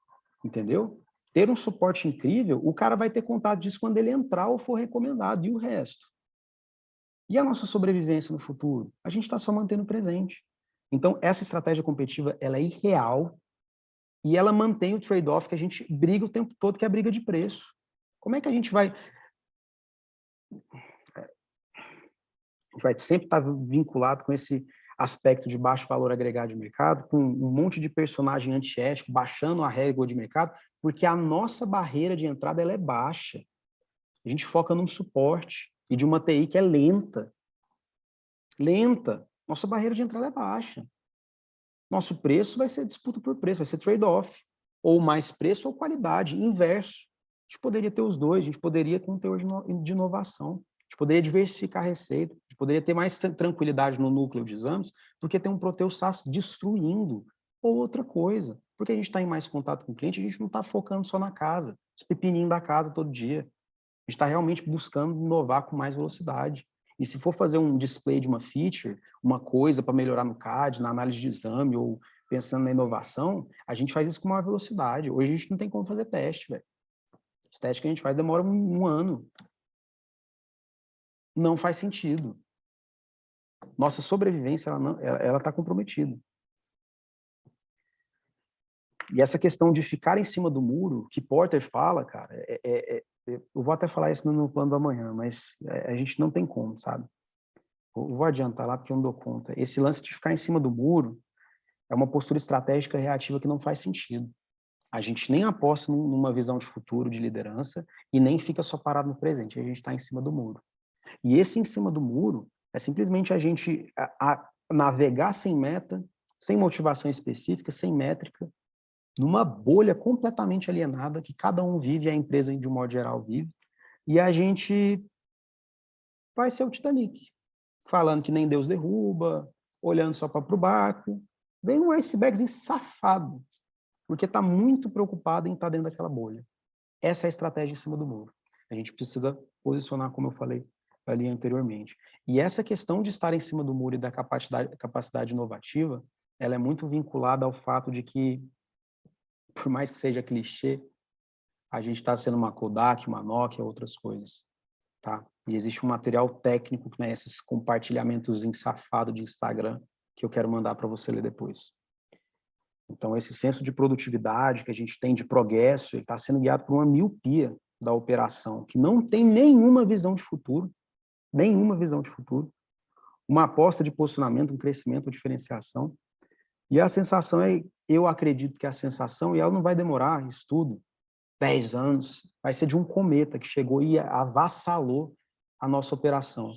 entendeu? Ter um suporte incrível, o cara vai ter contato disso quando ele entrar ou for recomendado, e o resto? E a nossa sobrevivência no futuro? A gente está só mantendo o presente. Então, essa estratégia competitiva, ela é irreal e ela mantém o trade-off que a gente briga o tempo todo, que é a briga de preço. Como é que a gente vai sempre estar vinculado com esse aspecto de baixo valor agregado de mercado, com um monte de personagem antiético, baixando a régua de mercado, porque a nossa barreira de entrada ela é baixa. A gente foca num suporte e de uma TI que é lenta. Lenta. Nossa barreira de entrada é baixa. Nosso preço vai ser disputa por preço, vai ser trade-off. Ou mais preço ou qualidade, inverso. A gente poderia ter os dois, a gente poderia ter um teor de inovação, a gente poderia diversificar a receita, a gente poderia ter mais tranquilidade no núcleo de exames do que ter um Proteus SaaS destruindo ou outra coisa. Porque a gente está em mais contato com o cliente, a gente não está focando só na casa, os pepininhos da casa todo dia. A gente está realmente buscando inovar com mais velocidade. E se for fazer um display de uma feature, uma coisa para melhorar no CAD, na análise de exame ou pensando na inovação, a gente faz isso com maior velocidade. Hoje a gente não tem como fazer teste, velho. Os testes que a gente faz demoram um ano. Não faz sentido. Nossa sobrevivência, ela está comprometida. E essa questão de ficar em cima do muro, que Porter fala, cara, eu vou até falar isso no plano da manhã, mas a gente não tem como, sabe? Eu vou adiantar lá porque eu não dou conta. Esse lance de ficar em cima do muro é uma postura estratégica reativa que não faz sentido. A gente nem aposta numa visão de futuro, de liderança, e nem fica só parado no presente. A gente está em cima do muro. E esse em cima do muro é simplesmente a gente navegar sem meta, sem motivação específica, sem métrica, numa bolha completamente alienada que cada um vive, a empresa de um modo geral vive, e a gente vai ser o Titanic, falando que nem Deus derruba, olhando só para o barco. Vem um icebergzinho safado, porque está muito preocupado em estar dentro daquela bolha. Essa é a estratégia em cima do muro. A gente precisa posicionar, como eu falei ali anteriormente. E essa questão de estar em cima do muro e da capacidade inovativa, ela é muito vinculada ao fato de que, por mais que seja clichê, a gente está sendo uma Kodak, uma Nokia, outras coisas. Tá? E existe um material técnico, né, esses compartilhamentos safados de Instagram, que eu quero mandar para você ler depois. Então, esse senso de produtividade que a gente tem de progresso, ele está sendo guiado por uma miopia da operação, que não tem nenhuma visão de futuro, uma aposta de posicionamento, um crescimento, uma diferenciação. E a sensação eu acredito que a sensação, e ela não vai demorar, estudo, 10 anos, vai ser de um cometa que chegou e avassalou a nossa operação.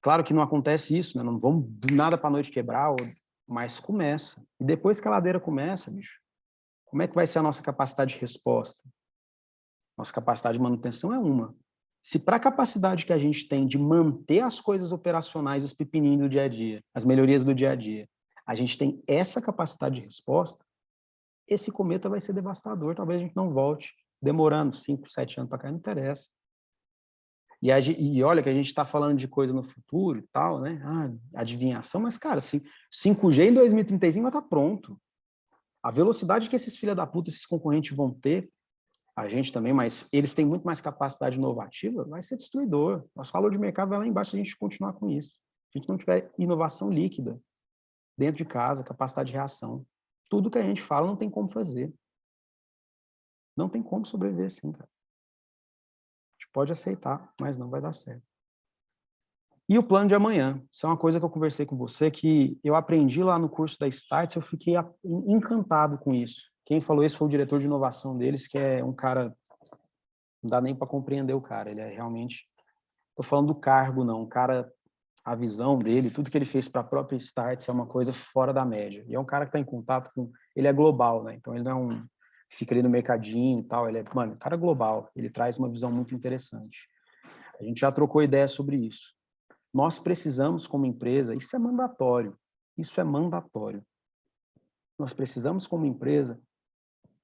Claro que não acontece isso, né? Não vamos do nada para a noite quebrar, mas começa. E depois que a ladeira começa, bicho, como é que vai ser a nossa capacidade de resposta? Nossa capacidade de manutenção é uma. Se para a capacidade que a gente tem de manter as coisas operacionais, os pepininhos do dia a dia, as melhorias do dia a dia, a gente tem essa capacidade de resposta, esse cometa vai ser devastador, talvez a gente não volte, demorando 5, 7 anos para cá, não interessa. E olha que a gente está falando de coisa no futuro e tal, né? Adivinhação, mas, cara, 5G em 2035 vai estar pronto. A velocidade que esses filha da puta, esses concorrentes vão ter, a gente também, mas eles têm muito mais capacidade inovativa, vai ser destruidor. Nosso valor de mercado vai lá embaixo se a gente continuar com isso. Se a gente não tiver inovação líquida dentro de casa, capacidade de reação, tudo que a gente fala não tem como fazer. Não tem como sobreviver assim, cara. pode aceitar, mas não vai dar certo. E o plano de amanhã, isso é uma coisa que eu conversei com você, que eu aprendi lá no curso da Starts, eu fiquei encantado com isso. Quem falou isso foi o diretor de inovação deles, que é um cara, não dá nem para compreender o cara, ele é realmente, estou falando do cargo não, o cara, a visão dele, tudo que ele fez para a própria Starts é uma coisa fora da média. E é um cara que está em contato com, ele é global, né? Então ele não é um, fica ali no mercadinho e tal, ele é, mano, um cara global, ele traz uma visão muito interessante. A gente já trocou ideia sobre isso. Nós precisamos, como empresa, isso é mandatório, nós precisamos, como empresa,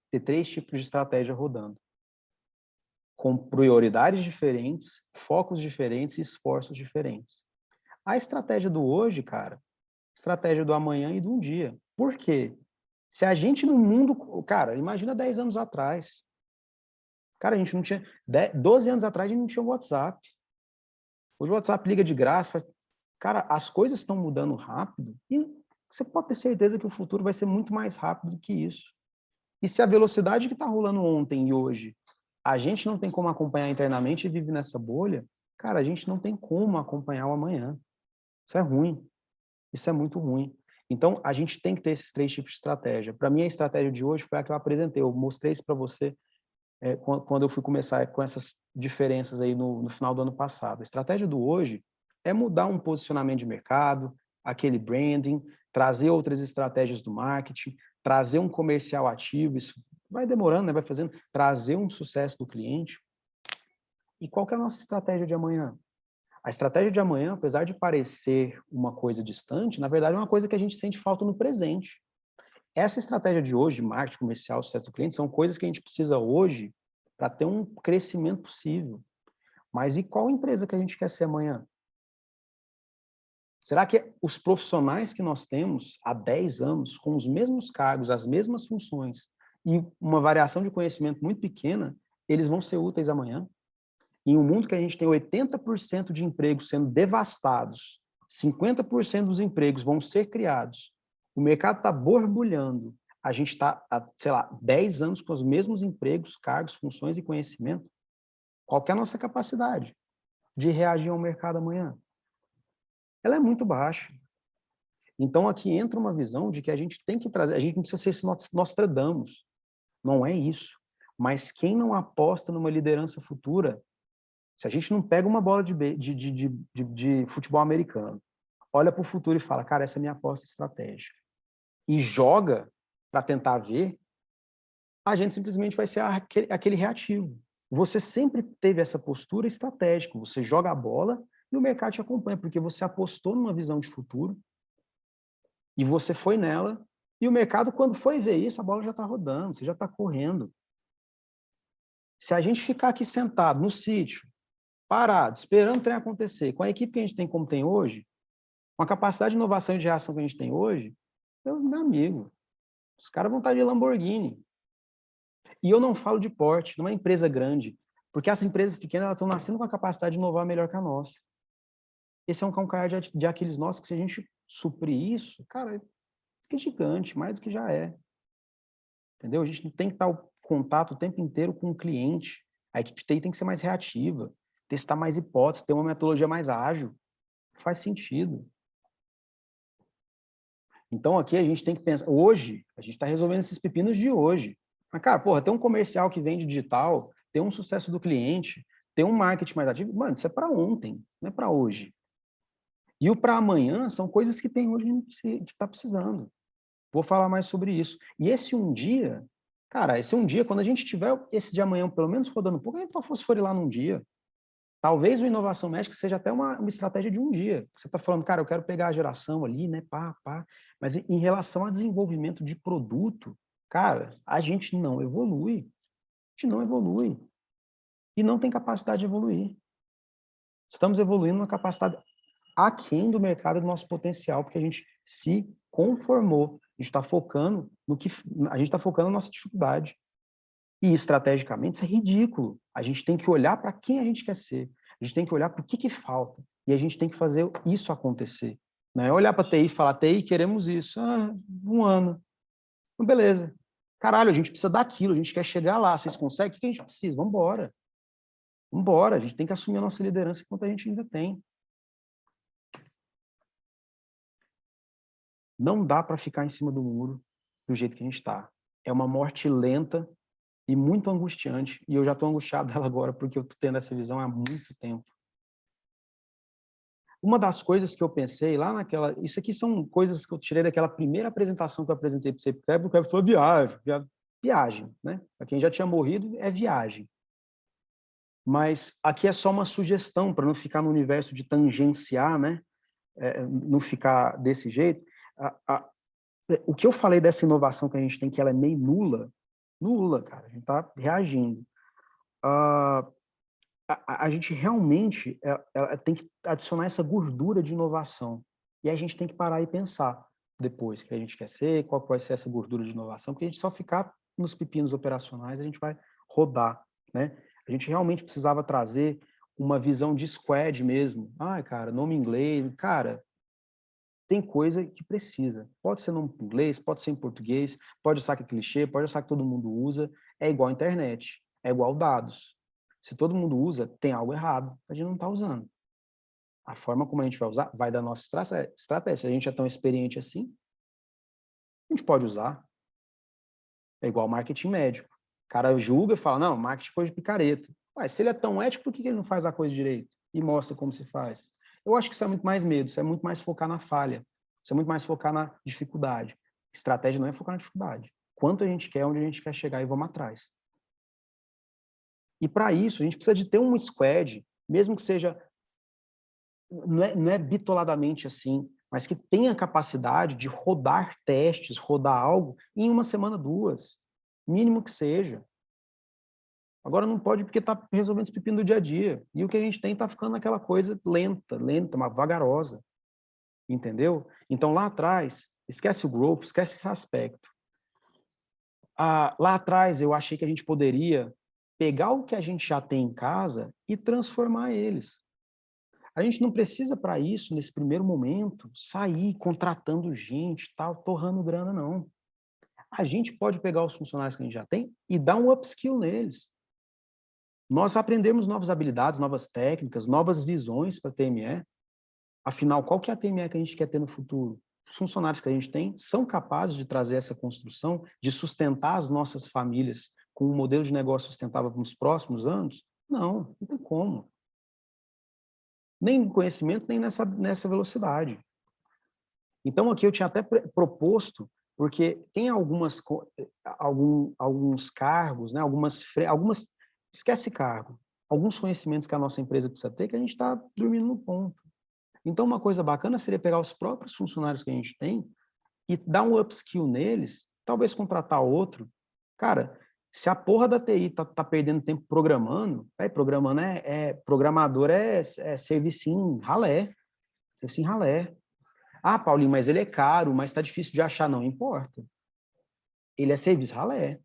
ter 3 tipos de estratégia rodando, com prioridades diferentes, focos diferentes e esforços diferentes. A estratégia do hoje, cara, estratégia do amanhã e do um dia. Por quê? Se a gente no mundo... Cara, imagina 10 anos atrás. Cara, a gente não tinha... 12 anos atrás a gente não tinha WhatsApp. Hoje o WhatsApp liga de graça, faz... Cara, as coisas estão mudando rápido e você pode ter certeza que o futuro vai ser muito mais rápido do que isso. E se a velocidade que está rolando ontem e hoje, a gente não tem como acompanhar internamente e vive nessa bolha, cara, a gente não tem como acompanhar o amanhã. Isso é ruim. Isso é muito ruim. Então, a gente tem que ter esses 3 tipos de estratégia. Para mim, a estratégia de hoje foi a que eu apresentei. Eu mostrei isso para você quando eu fui começar com essas diferenças aí no final do ano passado. A estratégia do hoje é mudar um posicionamento de mercado, aquele branding, trazer outras estratégias do marketing, trazer um comercial ativo, isso vai demorando, né? Vai fazendo, trazer um sucesso do cliente. E qual que é a nossa estratégia de amanhã? A estratégia de amanhã, apesar de parecer uma coisa distante, na verdade é uma coisa que a gente sente falta no presente. Essa estratégia de hoje, marketing comercial, sucesso do cliente, são coisas que a gente precisa hoje para ter um crescimento possível. Mas e qual empresa que a gente quer ser amanhã? Será que os profissionais que nós temos há 10 anos, com os mesmos cargos, as mesmas funções e uma variação de conhecimento muito pequena, eles vão ser úteis amanhã? Em um mundo que a gente tem 80% de empregos sendo devastados, 50% dos empregos vão ser criados, o mercado está borbulhando, a gente está, sei lá, 10 anos com os mesmos empregos, cargos, funções e conhecimento, qual que é a nossa capacidade de reagir ao mercado amanhã? Ela é muito baixa. Então, aqui entra uma visão de que a gente tem que trazer, a gente não precisa ser esse Nostradamus, não é isso. Mas quem não aposta numa liderança futura, se a gente não pega uma bola de futebol americano, olha para o futuro e fala, cara, essa é a minha aposta estratégica, e joga para tentar ver, a gente simplesmente vai ser aquele reativo. Você sempre teve essa postura estratégica, você joga a bola e o mercado te acompanha, porque você apostou numa visão de futuro, e você foi nela, e o mercado, quando foi ver isso, a bola já está rodando, você já está correndo. Se a gente ficar aqui sentado no sítio, parado, esperando o trem acontecer, com a equipe que a gente tem como tem hoje, com a capacidade de inovação e de reação que a gente tem hoje, meu amigo, os caras vão estar de Lamborghini. E eu não falo de porte, não é empresa grande, porque essas empresas pequenas elas estão nascendo com a capacidade de inovar melhor que a nossa. Esse é um calcanhar de Aquiles nosso, que se a gente suprir isso, cara, fica gigante, mais do que já é. Entendeu? A gente tem que estar em contato o tempo inteiro com o cliente. A equipe de TI tem que ser mais reativa, testar mais hipóteses, ter uma metodologia mais ágil. Faz sentido. Então, aqui a gente tem que pensar... Hoje, a gente está resolvendo esses pepinos de hoje. Mas, cara, porra, tem um comercial que vende digital, tem um sucesso do cliente, tem um marketing mais ativo. Mano, isso é para ontem, não é para hoje. E o para amanhã são coisas que tem hoje que está precisando. Vou falar mais sobre isso. E esse um dia, cara, esse um dia, quando a gente tiver esse de amanhã, pelo menos rodando um pouco, a gente fosse lá num dia. Talvez o inovação médica seja até uma estratégia de um dia. Você está falando, cara, eu quero pegar a geração ali, né, pá. Mas em relação a desenvolvimento de produto, cara, a gente não evolui. A gente não evolui. E não tem capacidade de evoluir. Estamos evoluindo uma capacidade aquém do mercado do nosso potencial, porque a gente se conformou. A gente está focando no que a gente está focando na nossa dificuldade. E estrategicamente isso é ridículo. A gente tem que olhar para quem a gente quer ser. A gente tem que olhar para o que falta. E a gente tem que fazer isso acontecer. Não é olhar para a TI e falar, TI, queremos isso. Ah, 1 ano. Beleza. Caralho, a gente precisa daquilo, a gente quer chegar lá. Vocês conseguem? O que a gente precisa? Vamos embora. Vambora, a gente tem que assumir a nossa liderança enquanto a gente ainda tem. Não dá para ficar em cima do muro do jeito que a gente está. É uma morte lenta e muito angustiante, e eu já estou angustiado dela agora, porque eu estou tendo essa visão há muito tempo. Uma das coisas que eu pensei lá naquela... Isso aqui são coisas que eu tirei daquela primeira apresentação que eu apresentei para você, porque o Kleber falou viagem, né? Para quem já tinha morrido, é viagem. Mas aqui é só uma sugestão, para não ficar no universo de tangenciar, né? Não ficar desse jeito. O que eu falei dessa inovação que a gente tem, que ela é meio nula, cara, a gente está reagindo. A gente realmente tem que adicionar essa gordura de inovação. E a gente tem que parar e pensar depois o que a gente quer ser, qual vai ser essa gordura de inovação, porque a gente só ficar nos pepinos operacionais, a gente vai rodar, né? A gente realmente precisava trazer uma visão de squad mesmo. Ah, cara, nome em inglês, cara, tem coisa que precisa. Pode ser nome em inglês, pode ser em português, pode achar que é clichê, pode achar que todo mundo usa. É igual a internet, é igual dados. Se todo mundo usa, tem algo errado. A gente não está usando. A forma como a gente vai usar vai da nossa estratégia. Se a gente é tão experiente assim, a gente pode usar. É igual marketing médico. O cara julga e fala, não, marketing é coisa de picareta. Mas se ele é tão ético, por que ele não faz a coisa direito? E mostra como se faz? Eu acho que isso é muito mais medo, isso é muito mais focar na falha, isso é muito mais focar na dificuldade. Estratégia não é focar na dificuldade. Quanto a gente quer, onde a gente quer chegar e vamos atrás. E para isso, a gente precisa de ter um squad, mesmo que seja, não é bitoladamente assim, mas que tenha capacidade de rodar testes, rodar algo em uma semana, 2, mínimo que seja. Agora não pode porque está resolvendo esse pepino do dia a dia. E o que a gente tem está ficando aquela coisa lenta, mas vagarosa. Entendeu? Então, lá atrás, esquece o growth, esquece esse aspecto. Lá atrás, eu achei que a gente poderia pegar o que a gente já tem em casa e transformar eles. A gente não precisa, para isso, nesse primeiro momento, sair contratando gente, tal, torrando grana, não. A gente pode pegar os funcionários que a gente já tem e dar um upskill neles. Nós aprendemos novas habilidades, novas técnicas, novas visões para a TME. Afinal, qual que é a TME que a gente quer ter no futuro? Os funcionários que a gente tem são capazes de trazer essa construção, de sustentar as nossas famílias com um modelo de negócio sustentável nos próximos anos? Não, não tem como. Nem em conhecimento, nem nessa velocidade. Então, aqui eu tinha até proposto, porque tem alguns cargos, né, algumas, esquece cargo, alguns conhecimentos que a nossa empresa precisa ter que a gente está dormindo no ponto. Então, uma coisa bacana seria pegar os próprios funcionários que a gente tem e dar um upskill neles, talvez contratar outro. Cara, se a porra da TI tá perdendo tempo programando, programador é serviço ralé. Serviço ralé. Ah, Paulinho, mas ele é caro, mas está difícil de achar. Não importa. Ele é serviço ralé.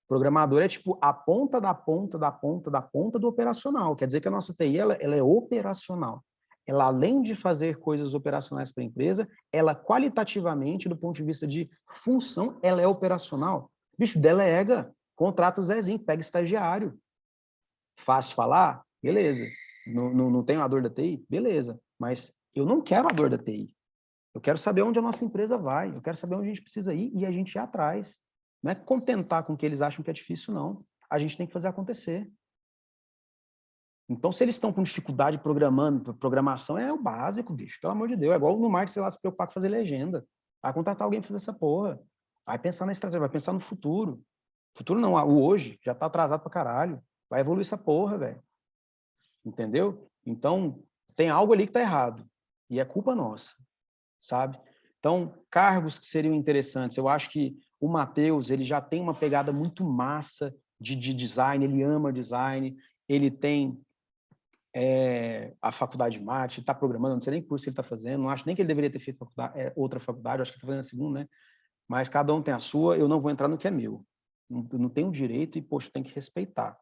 Programador é tipo a ponta da ponta da ponta da ponta do operacional. Quer dizer que a nossa TI ela é operacional. Ela, além de fazer coisas operacionais para a empresa, ela qualitativamente, do ponto de vista de função, ela é operacional. Bicho, delega, contrata o Zezinho, pega estagiário. Fácil falar? Beleza. Não tenho a dor da TI? Beleza. Mas eu não quero a dor da TI. Eu quero saber onde a nossa empresa vai. Eu quero saber onde a gente precisa ir e a gente ir atrás. Não é contentar com o que eles acham que é difícil, não. A gente tem que fazer acontecer. Então, se eles estão com dificuldade programando, programação é o básico, bicho. Pelo amor de Deus. É igual no marketing, sei lá, se preocupar com fazer legenda. Vai contratar alguém para fazer essa porra. Vai pensar na estratégia, vai pensar no futuro. Futuro não, o hoje. Já tá atrasado pra caralho. Vai evoluir essa porra, velho. Entendeu? Então, tem algo ali que tá errado. E é culpa nossa, sabe? Então, cargos que seriam interessantes. Eu acho que o Matheus, ele já tem uma pegada muito massa de design, ele ama design, ele tem a faculdade de marketing, está programando, não sei nem que curso ele está fazendo, não acho nem que ele deveria ter feito outra faculdade, acho que está fazendo a segunda, né? Mas cada um tem a sua, eu não vou entrar no que é meu. Não tenho direito e, poxa, tem que respeitar.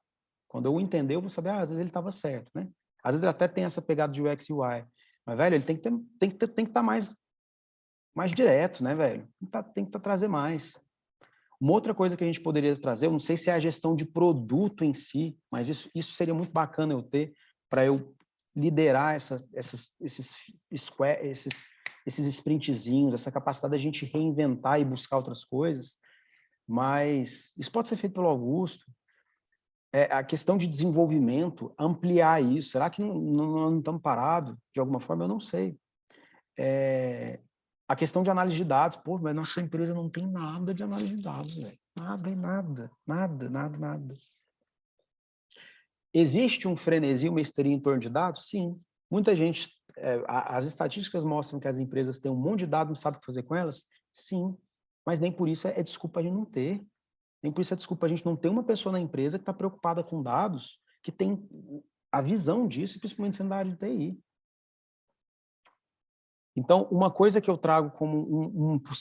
Quando eu entender, eu vou saber, às vezes ele estava certo, né? Às vezes ele até tem essa pegada de UX e UI, mas, velho, ele tem que estar mais direto, né, velho? Tem que trazer mais. Uma outra coisa que a gente poderia trazer, eu não sei se é a gestão de produto em si, mas isso seria muito bacana eu ter, para eu liderar esses sprintzinhos, essa capacidade da gente reinventar e buscar outras coisas, mas isso pode ser feito pelo Augusto. A questão de desenvolvimento, ampliar isso, será que não estamos parados de alguma forma? Eu não sei. A questão de análise de dados, pô, mas nossa empresa não tem nada de análise de dados, velho. Nada. Existe um frenesi, uma histeria em torno de dados? Sim. Muita gente, as estatísticas mostram que as empresas têm um monte de dados, não sabem o que fazer com elas? Sim. Mas nem por isso é desculpa a gente não ter. Nem por isso é desculpa a gente não ter uma pessoa na empresa que está preocupada com dados, que tem a visão disso, principalmente sendo da área de TI. Então, uma coisa que eu trago como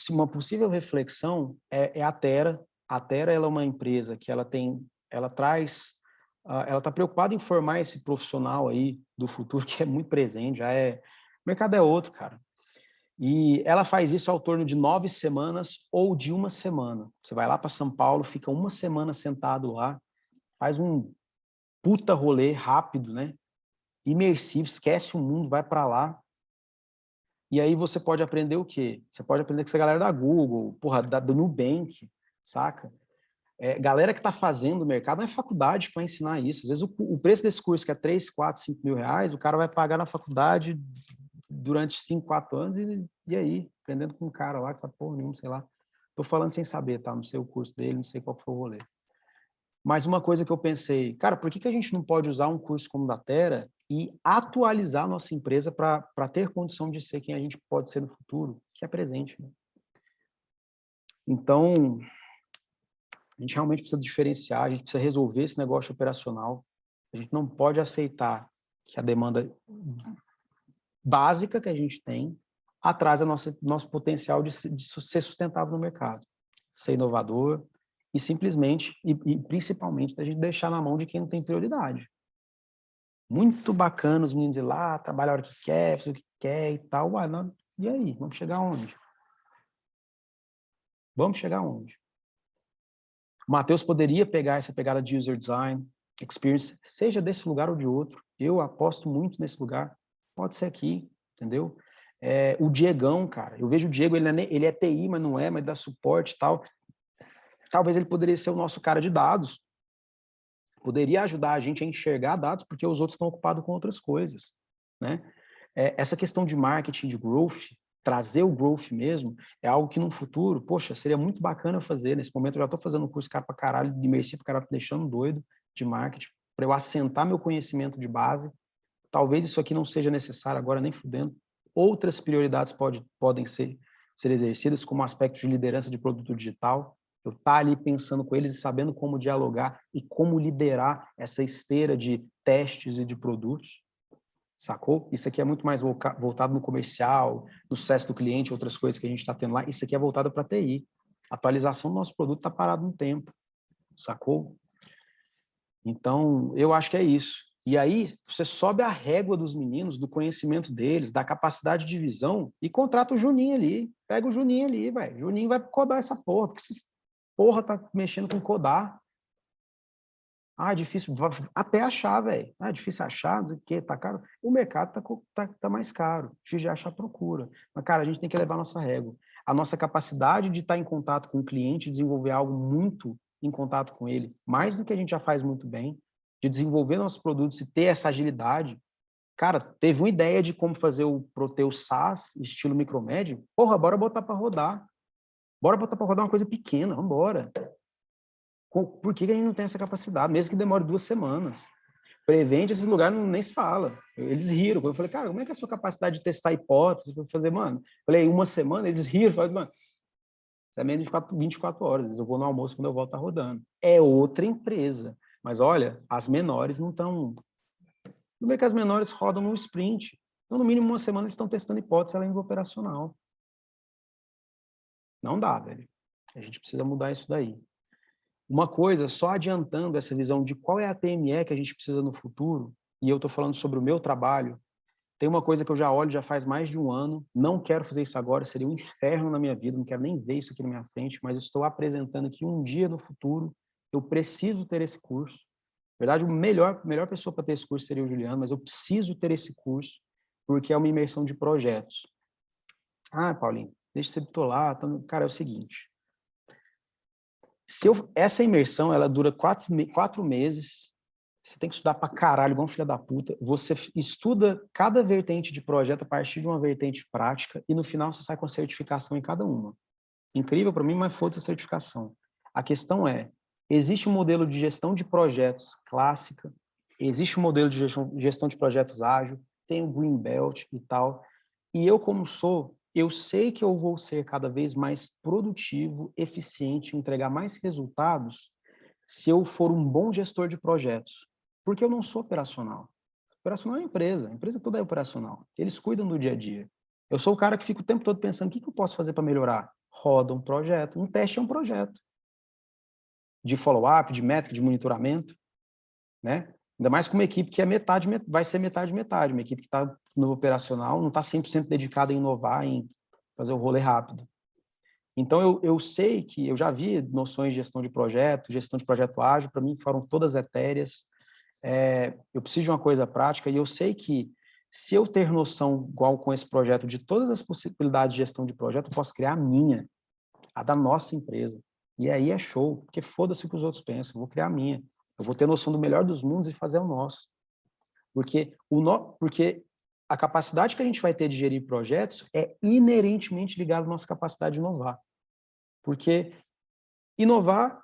uma possível reflexão é a Tera. A Tera, ela é uma empresa que ela está preocupada em formar esse profissional aí do futuro, que é muito presente, o mercado é outro, cara. E ela faz isso ao torno de 9 semanas ou de uma semana. Você vai lá para São Paulo, fica uma semana sentado lá, faz um puta rolê rápido, né? Imersivo, esquece o mundo, vai para lá. E aí você pode aprender o quê? Você pode aprender com essa galera da Google, porra, do Nubank, saca? Galera que está fazendo o mercado, não é faculdade que vai ensinar isso. Às vezes o preço desse curso, que é 3, 4, 5 mil reais, o cara vai pagar na faculdade durante 5, 4 anos e aí, aprendendo com um cara lá que fala, porra nenhuma, sei lá. Tô falando sem saber, tá? Não sei o curso dele, não sei qual foi o rolê. Mas uma coisa que eu pensei, cara, por que a gente não pode usar um curso como o da Tera e atualizar a nossa empresa para ter condição de ser quem a gente pode ser no futuro, que é presente, né? Então, a gente realmente precisa diferenciar, a gente precisa resolver esse negócio operacional. A gente não pode aceitar que a demanda básica que a gente tem atrasa nosso potencial de ser sustentável no mercado, ser inovador e simplesmente, e principalmente, da gente deixar na mão de quem não tem prioridade. Muito bacana os meninos ir lá, trabalhar a hora que quer, fazer o que quer e tal. Ué, não, e aí? Vamos chegar aonde? Vamos chegar aonde? O Matheus poderia pegar essa pegada de user design, experience, seja desse lugar ou de outro. Eu aposto muito nesse lugar. Pode ser aqui, entendeu? O Diegão, cara, eu vejo o Diego, ele é TI, mas não é, mas dá suporte e tal. Talvez ele poderia ser o nosso cara de dados. Poderia ajudar a gente a enxergar dados, porque os outros estão ocupados com outras coisas, né? Essa questão de marketing, de growth, trazer o growth mesmo, é algo que no futuro, poxa, seria muito bacana fazer. Nesse momento eu já estou fazendo um curso cara pra caralho, de imersivo, cara me deixando doido de marketing, para eu assentar meu conhecimento de base. Talvez isso aqui não seja necessário agora, nem fudendo. Outras prioridades podem ser exercidas, como aspecto de liderança de produto digital. Eu estar ali pensando com eles e sabendo como dialogar e como liderar essa esteira de testes e de produtos. Sacou? Isso aqui é muito mais voltado no comercial, no sucesso do cliente, outras coisas que a gente está tendo lá. Isso aqui é voltado para TI. A atualização do nosso produto está parado no tempo. Sacou? Então, eu acho que é isso. E aí, você sobe a régua dos meninos, do conhecimento deles, da capacidade de visão e contrata o Juninho ali. Pega o Juninho ali, velho. O Juninho vai codar essa porra, porque essa porra tá mexendo com codar. Ah, é difícil até achar, velho. Ah, é difícil achar, não sei o quê, tá caro. O mercado tá mais caro, difícil de achar procura. Mas, cara, a gente tem que levar a nossa régua. A nossa capacidade de estar em contato com o cliente, desenvolver algo muito em contato com ele, mais do que a gente já faz muito bem, de desenvolver nossos produtos e ter essa agilidade. Cara, teve uma ideia de como fazer o Proteus SaaS, estilo micromédio. Porra, bora botar para rodar. Bora botar para rodar uma coisa pequena, vamos embora. Por que a gente não tem essa capacidade, mesmo que demore 2 semanas? Prevende, esse lugar nem se fala. Eles riram. Eu falei, cara, como é que é a sua capacidade de testar hipóteses? Para fazer, mano, falei, 1 semana, eles riram. Falei, mano, isso é menos de 24 horas. Eu vou no almoço, quando eu volto, tá rodando. É outra empresa. Mas olha, as menores não estão. Não vê que as menores rodam no sprint. Então, no mínimo, 1 semana eles estão testando hipótese além do operacional. Não dá, velho. A gente precisa mudar isso daí. Uma coisa, só adiantando essa visão de qual é a TME que a gente precisa no futuro, e eu estou falando sobre o meu trabalho, Tem uma coisa que eu já olho já faz mais de um ano, não quero fazer isso agora, seria um inferno na minha vida, não quero nem ver isso aqui na minha frente, mas estou apresentando que um dia no futuro eu preciso ter esse curso. Na verdade, a melhor pessoa para ter esse curso seria o Juliano, mas eu preciso ter esse curso, porque é uma imersão de projetos. Ah, Paulinho, deixa você bitolar. Cara, é o seguinte, essa imersão, ela dura 4 meses, você tem que estudar pra caralho, igual um filho da puta. Você estuda cada vertente de projeto a partir de uma vertente prática e no final você sai com a certificação em cada uma. Incrível para mim, mas foda-se a certificação. A questão é, existe um modelo de gestão de projetos clássica, existe um modelo de gestão de projetos ágil, tem o Green Belt e tal. E eu, como eu sei que eu vou ser cada vez mais produtivo, eficiente, entregar mais resultados se eu for um bom gestor de projetos. Porque eu não sou operacional. Operacional é a empresa toda é operacional. Eles cuidam do dia a dia. Eu sou o cara que fica o tempo todo pensando, o que eu posso fazer para melhorar? Roda um projeto. Um teste é um projeto. De follow-up, de métrica, de monitoramento, né? Ainda mais com uma equipe que é vai ser metade. Uma equipe que está no operacional não está 100% dedicada em inovar, em fazer o rolê rápido. Então, eu sei que eu já vi noções de gestão de projeto ágil, para mim foram todas etéreas. Eu preciso de uma coisa prática e eu sei que se eu ter noção, igual com esse projeto, de todas as possibilidades de gestão de projeto, eu posso criar a minha, a da nossa empresa. E aí é show, porque foda-se o que os outros pensam, eu vou criar a minha. Eu vou ter noção do melhor dos mundos e fazer o nosso. Porque a capacidade que a gente vai ter de gerir projetos é inerentemente ligada à nossa capacidade de inovar. Porque inovar,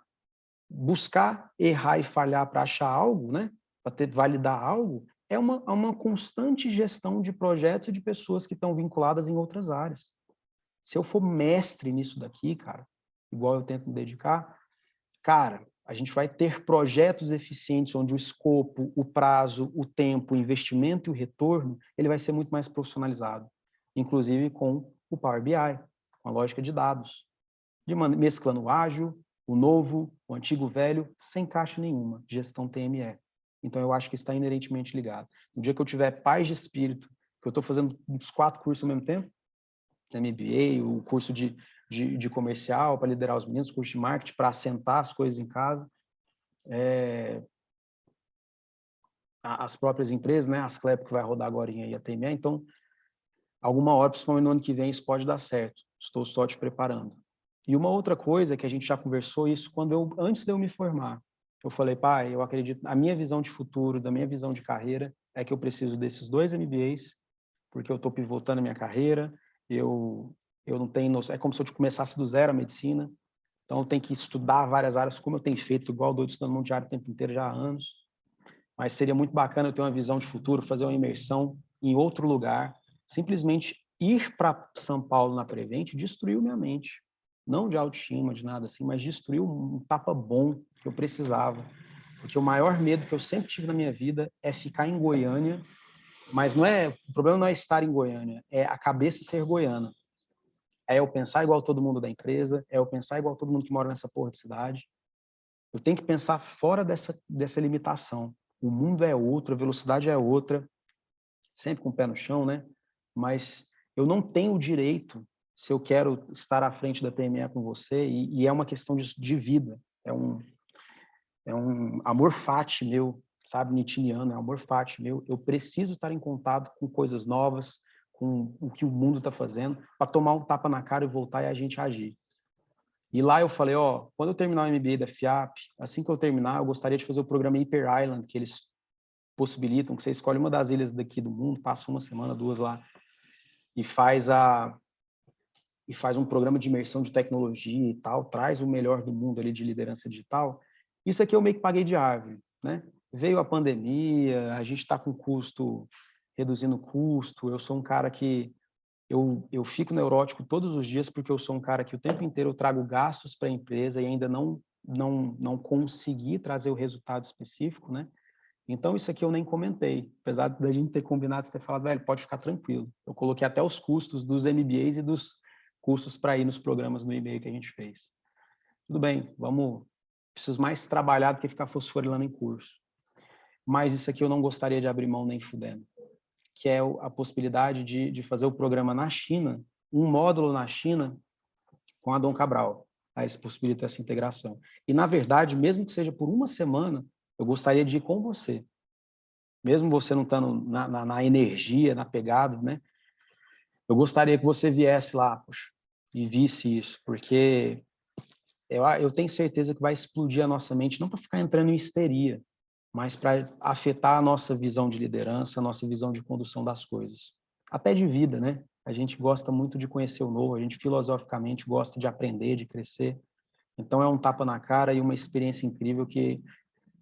buscar errar e falhar para achar algo, né? Para validar algo, é uma constante gestão de projetos e de pessoas que estão vinculadas em outras áreas. Se eu for mestre nisso daqui, cara, igual eu tento me dedicar, cara, a gente vai ter projetos eficientes onde o escopo, o prazo, o tempo, o investimento e o retorno, ele vai ser muito mais profissionalizado, inclusive com o Power BI, com a lógica de dados, mesclando o ágil, o novo, o antigo, o velho, sem caixa nenhuma, gestão TME. Então, eu acho que está inerentemente ligado. No dia que eu tiver paz de espírito, que eu estou fazendo uns 4 cursos ao mesmo tempo, MBA, o curso de comercial para liderar os meninos, o curso de marketing para assentar as coisas em casa, as próprias empresas, né, as CLEP que vai rodar agora e a TME, então, alguma hora, principalmente no ano que vem, isso pode dar certo. Estou só te preparando. E uma outra coisa que a gente já conversou isso antes de eu me formar. Eu falei, pai, eu acredito, a minha visão de futuro, da minha visão de carreira, é que eu preciso desses 2 MBAs, porque eu estou pivotando a minha carreira, eu não tenho noção, é como se eu começasse do zero a medicina, então eu tenho que estudar várias áreas, como eu tenho feito, igual doido, estudando mão de área o tempo inteiro, já há anos, mas seria muito bacana eu ter uma visão de futuro, fazer uma imersão em outro lugar, simplesmente ir para São Paulo na Prevent destruiu minha mente. Não de autoestima, de nada assim, mas destruiu um tapa bom que eu precisava. Porque o maior medo que eu sempre tive na minha vida é ficar em Goiânia, mas o problema não é estar em Goiânia, é a cabeça ser goiana. É eu pensar igual todo mundo da empresa, é eu pensar igual todo mundo que mora nessa porra de cidade. Eu tenho que pensar fora dessa limitação. O mundo é outro, a velocidade é outra, sempre com o pé no chão, né? Mas eu não tenho o direito, se eu quero estar à frente da TME com você, e é uma questão de vida, é um amor fati meu, sabe, nitiniano, é um amor fati meu, eu preciso estar em contato com coisas novas, com o que o mundo está fazendo, para tomar um tapa na cara e voltar e a gente agir. E lá eu falei, quando eu terminar o MBA da FIAP, assim que eu terminar, eu gostaria de fazer o programa Hyper Island, que eles possibilitam, que você escolhe uma das ilhas daqui do mundo, passa 1 semana, 2 lá, e faz um programa de imersão de tecnologia e tal, traz o melhor do mundo ali de liderança digital. Isso aqui eu meio que paguei de árvore, né? Veio a pandemia, a gente está com custo, reduzindo custo, eu sou um cara que eu fico neurótico todos os dias porque eu sou um cara que o tempo inteiro eu trago gastos para a empresa e ainda não consegui trazer o resultado específico, né? Então, isso aqui eu nem comentei, apesar da gente ter combinado, ter falado, velho, pode ficar tranquilo. Eu coloquei até os custos dos MBAs e dos custos para ir nos programas no e-mail que a gente fez. Tudo bem, preciso mais trabalhar do que ficar fosforilando em curso. Mas isso aqui eu não gostaria de abrir mão nem fudendo. que é a possibilidade de fazer o programa na China, um módulo na China com a Dom Cabral. Aí isso possibilita essa integração. E, na verdade, mesmo que seja por uma semana, eu gostaria de ir com você. Mesmo você não estando na energia, na pegada, né? Eu gostaria que você viesse lá, poxa, e visse isso, porque eu tenho certeza que vai explodir a nossa mente, não para ficar entrando em histeria, mas para afetar a nossa visão de liderança, a nossa visão de condução das coisas. Até de vida, né? A gente gosta muito de conhecer o novo, a gente filosoficamente gosta de aprender, de crescer. Então é um tapa na cara e uma experiência incrível que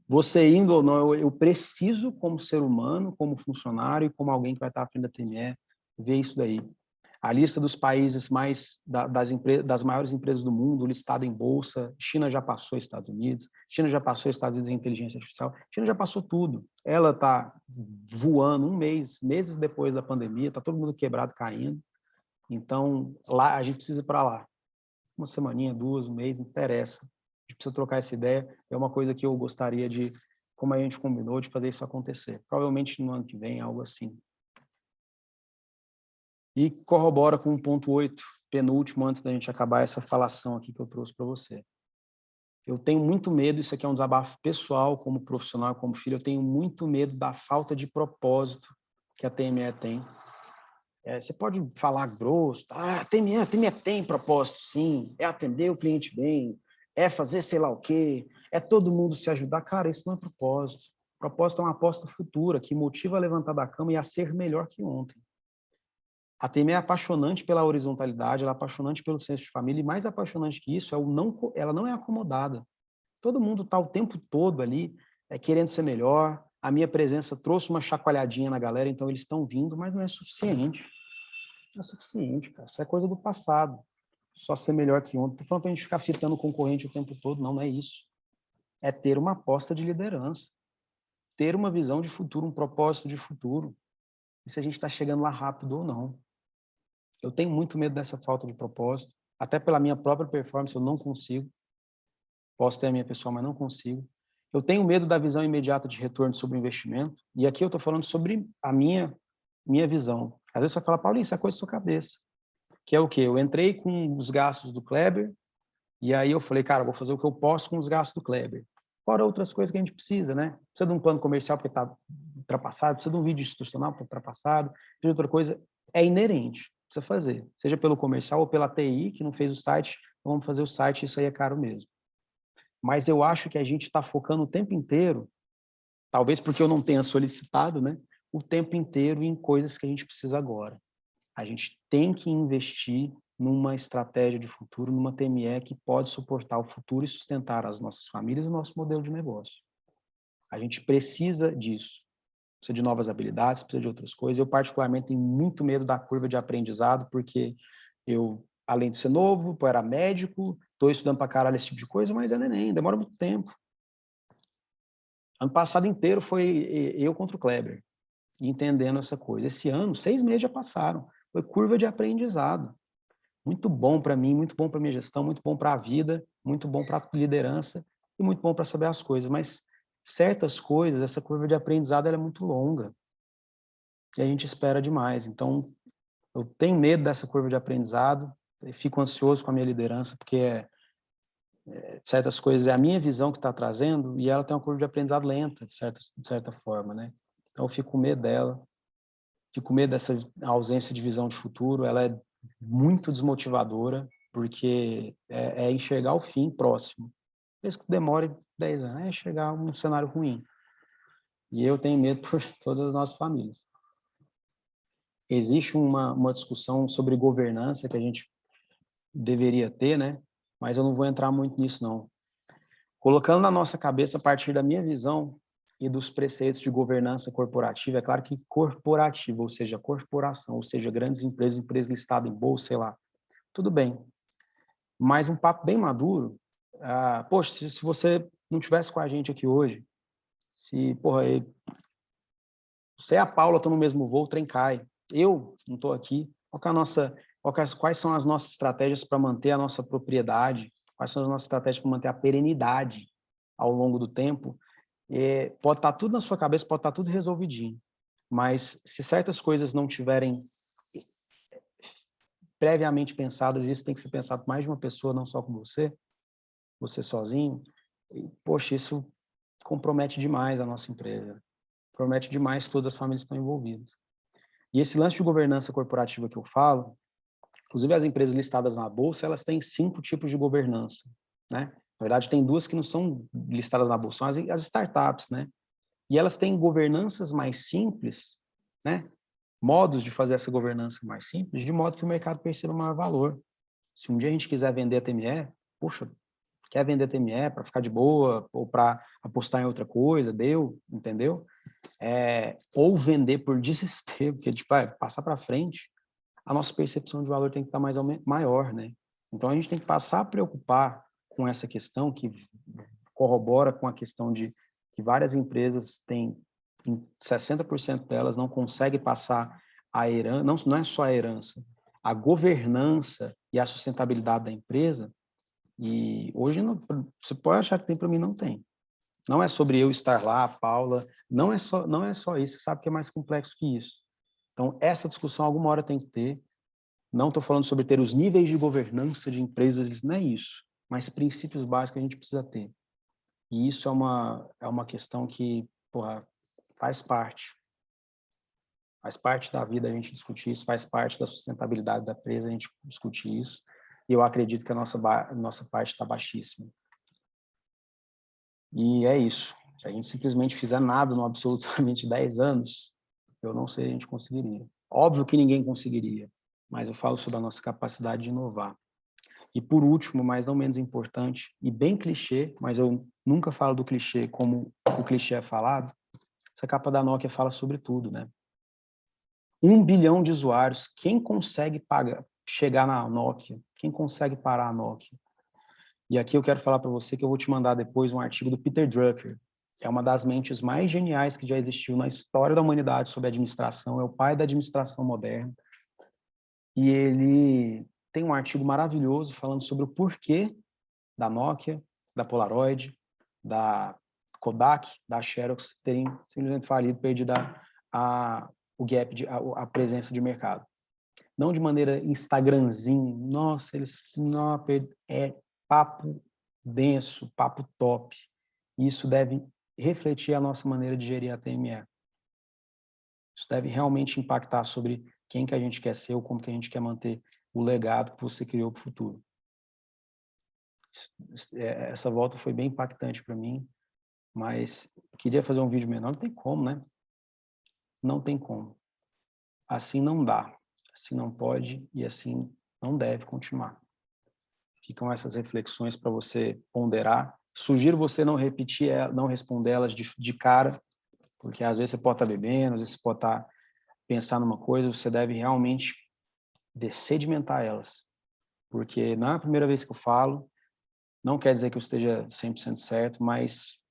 você indo ou não, eu preciso como ser humano, como funcionário e como alguém que vai estar à frente da TME, ver isso daí. A lista dos países das maiores empresas do mundo, listada em bolsa, China já passou Estados Unidos, China já passou Estados Unidos em inteligência artificial, China já passou tudo. Ela está voando meses depois da pandemia, está todo mundo quebrado, caindo. Então, lá a gente precisa ir para lá. Uma semaninha, duas, um mês, não interessa. A gente precisa trocar essa ideia. É uma coisa que eu gostaria de, como a gente combinou, de fazer isso acontecer. Provavelmente no ano que vem, algo assim. E corrobora com o ponto 8, penúltimo, antes da gente acabar essa falação aqui que eu trouxe para você. Eu tenho muito medo, isso aqui é um desabafo pessoal, como profissional, como filho, eu tenho muito medo da falta de propósito que a TME tem. Você pode falar grosso, a TME tem propósito, sim, é atender o cliente bem, é fazer sei lá o quê, é todo mundo se ajudar. Cara, isso não é propósito. Propósito é uma aposta futura que motiva a levantar da cama e a ser melhor que ontem. A TME é apaixonante pela horizontalidade, ela é apaixonante pelo senso de família, e mais apaixonante que isso, ela não é acomodada. Todo mundo está o tempo todo ali querendo ser melhor. A minha presença trouxe uma chacoalhadinha na galera, então eles estão vindo, mas não é suficiente. Não é suficiente, cara. Isso é coisa do passado. Só ser melhor que ontem. Estou falando para a gente ficar fitando o concorrente o tempo todo. Não, não é isso. É ter uma aposta de liderança. Ter uma visão de futuro, um propósito de futuro. E se a gente está chegando lá rápido ou não. Eu tenho muito medo dessa falta de propósito. Até pela minha própria performance, eu não consigo. Posso ter a minha pessoa, mas não consigo. Eu tenho medo da visão imediata de retorno sobre o investimento. E aqui eu estou falando sobre a minha visão. Às vezes você vai falar, Paulinho, isso é coisa da sua cabeça. Que é o quê? Eu entrei com os gastos do Kleber, e aí eu falei, cara, vou fazer o que eu posso com os gastos do Kleber. Fora outras coisas que a gente precisa, né? Precisa de um plano comercial porque está ultrapassado, precisa de um vídeo institucional porque está ultrapassado, precisa de outra coisa. É inerente, precisa fazer. Seja pelo comercial ou pela TI, que não fez o site, vamos fazer o site, isso aí é caro mesmo. Mas eu acho que a gente está focando o tempo inteiro, talvez porque eu não tenha solicitado, né? O tempo inteiro em coisas que a gente precisa agora. A gente tem que investir numa estratégia de futuro, numa TME que pode suportar o futuro e sustentar as nossas famílias e o nosso modelo de negócio. A gente precisa disso. Precisa de novas habilidades, precisa de outras coisas. Eu, particularmente, tenho muito medo da curva de aprendizado, porque eu, além de ser novo, eu era médico, estou estudando para caralho esse tipo de coisa, mas é neném, demora muito tempo. Ano passado inteiro foi eu contra o Kleber, entendendo essa coisa. Esse ano, 6 meses já passaram. Foi curva de aprendizado. Muito bom para mim, muito bom para minha gestão, muito bom para a vida, muito bom para a liderança e muito bom para saber as coisas. Mas certas coisas, essa curva de aprendizado ela é muito longa e a gente espera demais. Então, eu tenho medo dessa curva de aprendizado, fico ansioso com a minha liderança, porque certas coisas é a minha visão que está trazendo e ela tem uma curva de aprendizado lenta, de certa forma, né? Então, eu fico com medo dela, fico com medo dessa ausência de visão de futuro, ela é muito desmotivadora, porque é enxergar o fim próximo. Mesmo que demore 10 anos, é chegar a um cenário ruim. E eu tenho medo por todas as nossas famílias. Existe uma discussão sobre governança que a gente deveria ter, né? Mas eu não vou entrar muito nisso, não. Colocando na nossa cabeça, a partir da minha visão e dos preceitos de governança corporativa, é claro que corporativa, ou seja, corporação, ou seja, grandes empresas, empresas listadas em bolsa, sei lá, tudo bem. Mas um papo bem maduro, poxa, se você não tivesse com a gente aqui hoje, se, porra, você e a Paula estão no mesmo voo, o trem cai. Eu não estou aqui. Quais são as nossas estratégias para manter a nossa propriedade? Quais são as nossas estratégias para manter a perenidade ao longo do tempo? Pode estar tudo na sua cabeça, pode estar tudo resolvidinho. mas se certas coisas não tiverem previamente pensadas, isso tem que ser pensado por mais de uma pessoa, não só com você sozinho, e, poxa, isso compromete demais a nossa empresa, compromete demais todas as famílias que estão envolvidas. E esse lance de governança corporativa que eu falo, inclusive as empresas listadas na bolsa, elas têm 5 tipos de governança, né? Na verdade, tem 2 que não são listadas na bolsa, são as startups, né? E elas têm governanças mais simples, né? Modos de fazer essa governança mais simples, de modo que o mercado perceba maior valor. Se um dia a gente quiser vender a TME, poxa, quer vender a TME para ficar de boa ou para apostar em outra coisa, deu, entendeu? Ou vender por desespero, porque tipo, passar para frente, a nossa percepção de valor tem que estar maior, né? Então a gente tem que passar a preocupar com essa questão que corrobora com a questão de que várias empresas têm, em 60% delas não conseguem passar a herança, não é só a herança, a governança e a sustentabilidade da empresa. E hoje não, você pode achar que tem, para mim não tem. Não é sobre eu estar lá, Paula, não é só isso, você sabe que é mais complexo que isso. Então, essa discussão alguma hora tem que ter. Não estou falando sobre ter os níveis de governança de empresas, não é isso, mas princípios básicos a gente precisa ter. E isso é uma questão que, porra, faz parte da vida a gente discutir isso, faz parte da sustentabilidade da empresa a gente discutir isso, e eu acredito que a nossa parte está baixíssima. E é isso. Se a gente simplesmente fizer nada no absolutamente 10 anos, eu não sei se a gente conseguiria. Óbvio que ninguém conseguiria, mas eu falo sobre a nossa capacidade de inovar. E por último, mas não menos importante, e bem clichê, mas eu nunca falo do clichê como o clichê é falado, essa capa da Nokia fala sobre tudo, né? 1 bilhão de usuários, quem consegue chegar na Nokia? Quem consegue parar a Nokia? E aqui eu quero falar para você que eu vou te mandar depois um artigo do Peter Drucker, que é uma das mentes mais geniais que já existiu na história da humanidade sobre administração, é o pai da administração moderna. E ele tem um artigo maravilhoso falando sobre o porquê da Nokia, da Polaroid, da Kodak, da Xerox terem simplesmente falido, perdido o gap, a presença de mercado. Não de maneira Instagramzinho, nossa, é papo denso, papo top. Isso deve refletir a nossa maneira de gerir a TME. Isso deve realmente impactar sobre quem que a gente quer ser ou como que a gente quer manter o legado que você criou para o futuro. Essa volta foi bem impactante para mim, mas queria fazer um vídeo menor, não tem como, né? Não tem como. Assim não dá, assim não pode e assim não deve continuar. Ficam essas reflexões para você ponderar. Sugiro você não repetir, não responder elas de cara, porque às vezes você pode estar bebendo, às vezes você pode estar pensando numa coisa, você deve realmente sedimentar elas. Porque não é a primeira vez que eu falo, não quer dizer que eu esteja 100% certo, mas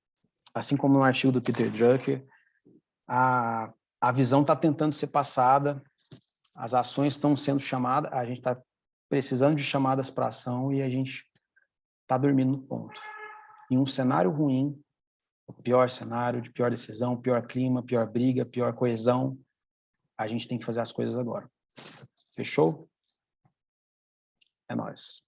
assim como no artigo do Peter Drucker, a visão está tentando ser passada, as ações estão sendo chamadas, a gente está precisando de chamadas para ação e a gente está dormindo no ponto. Em um cenário ruim, o pior cenário, de pior decisão, pior clima, pior briga, pior coesão, a gente tem que fazer as coisas agora. Fechou? É nóis.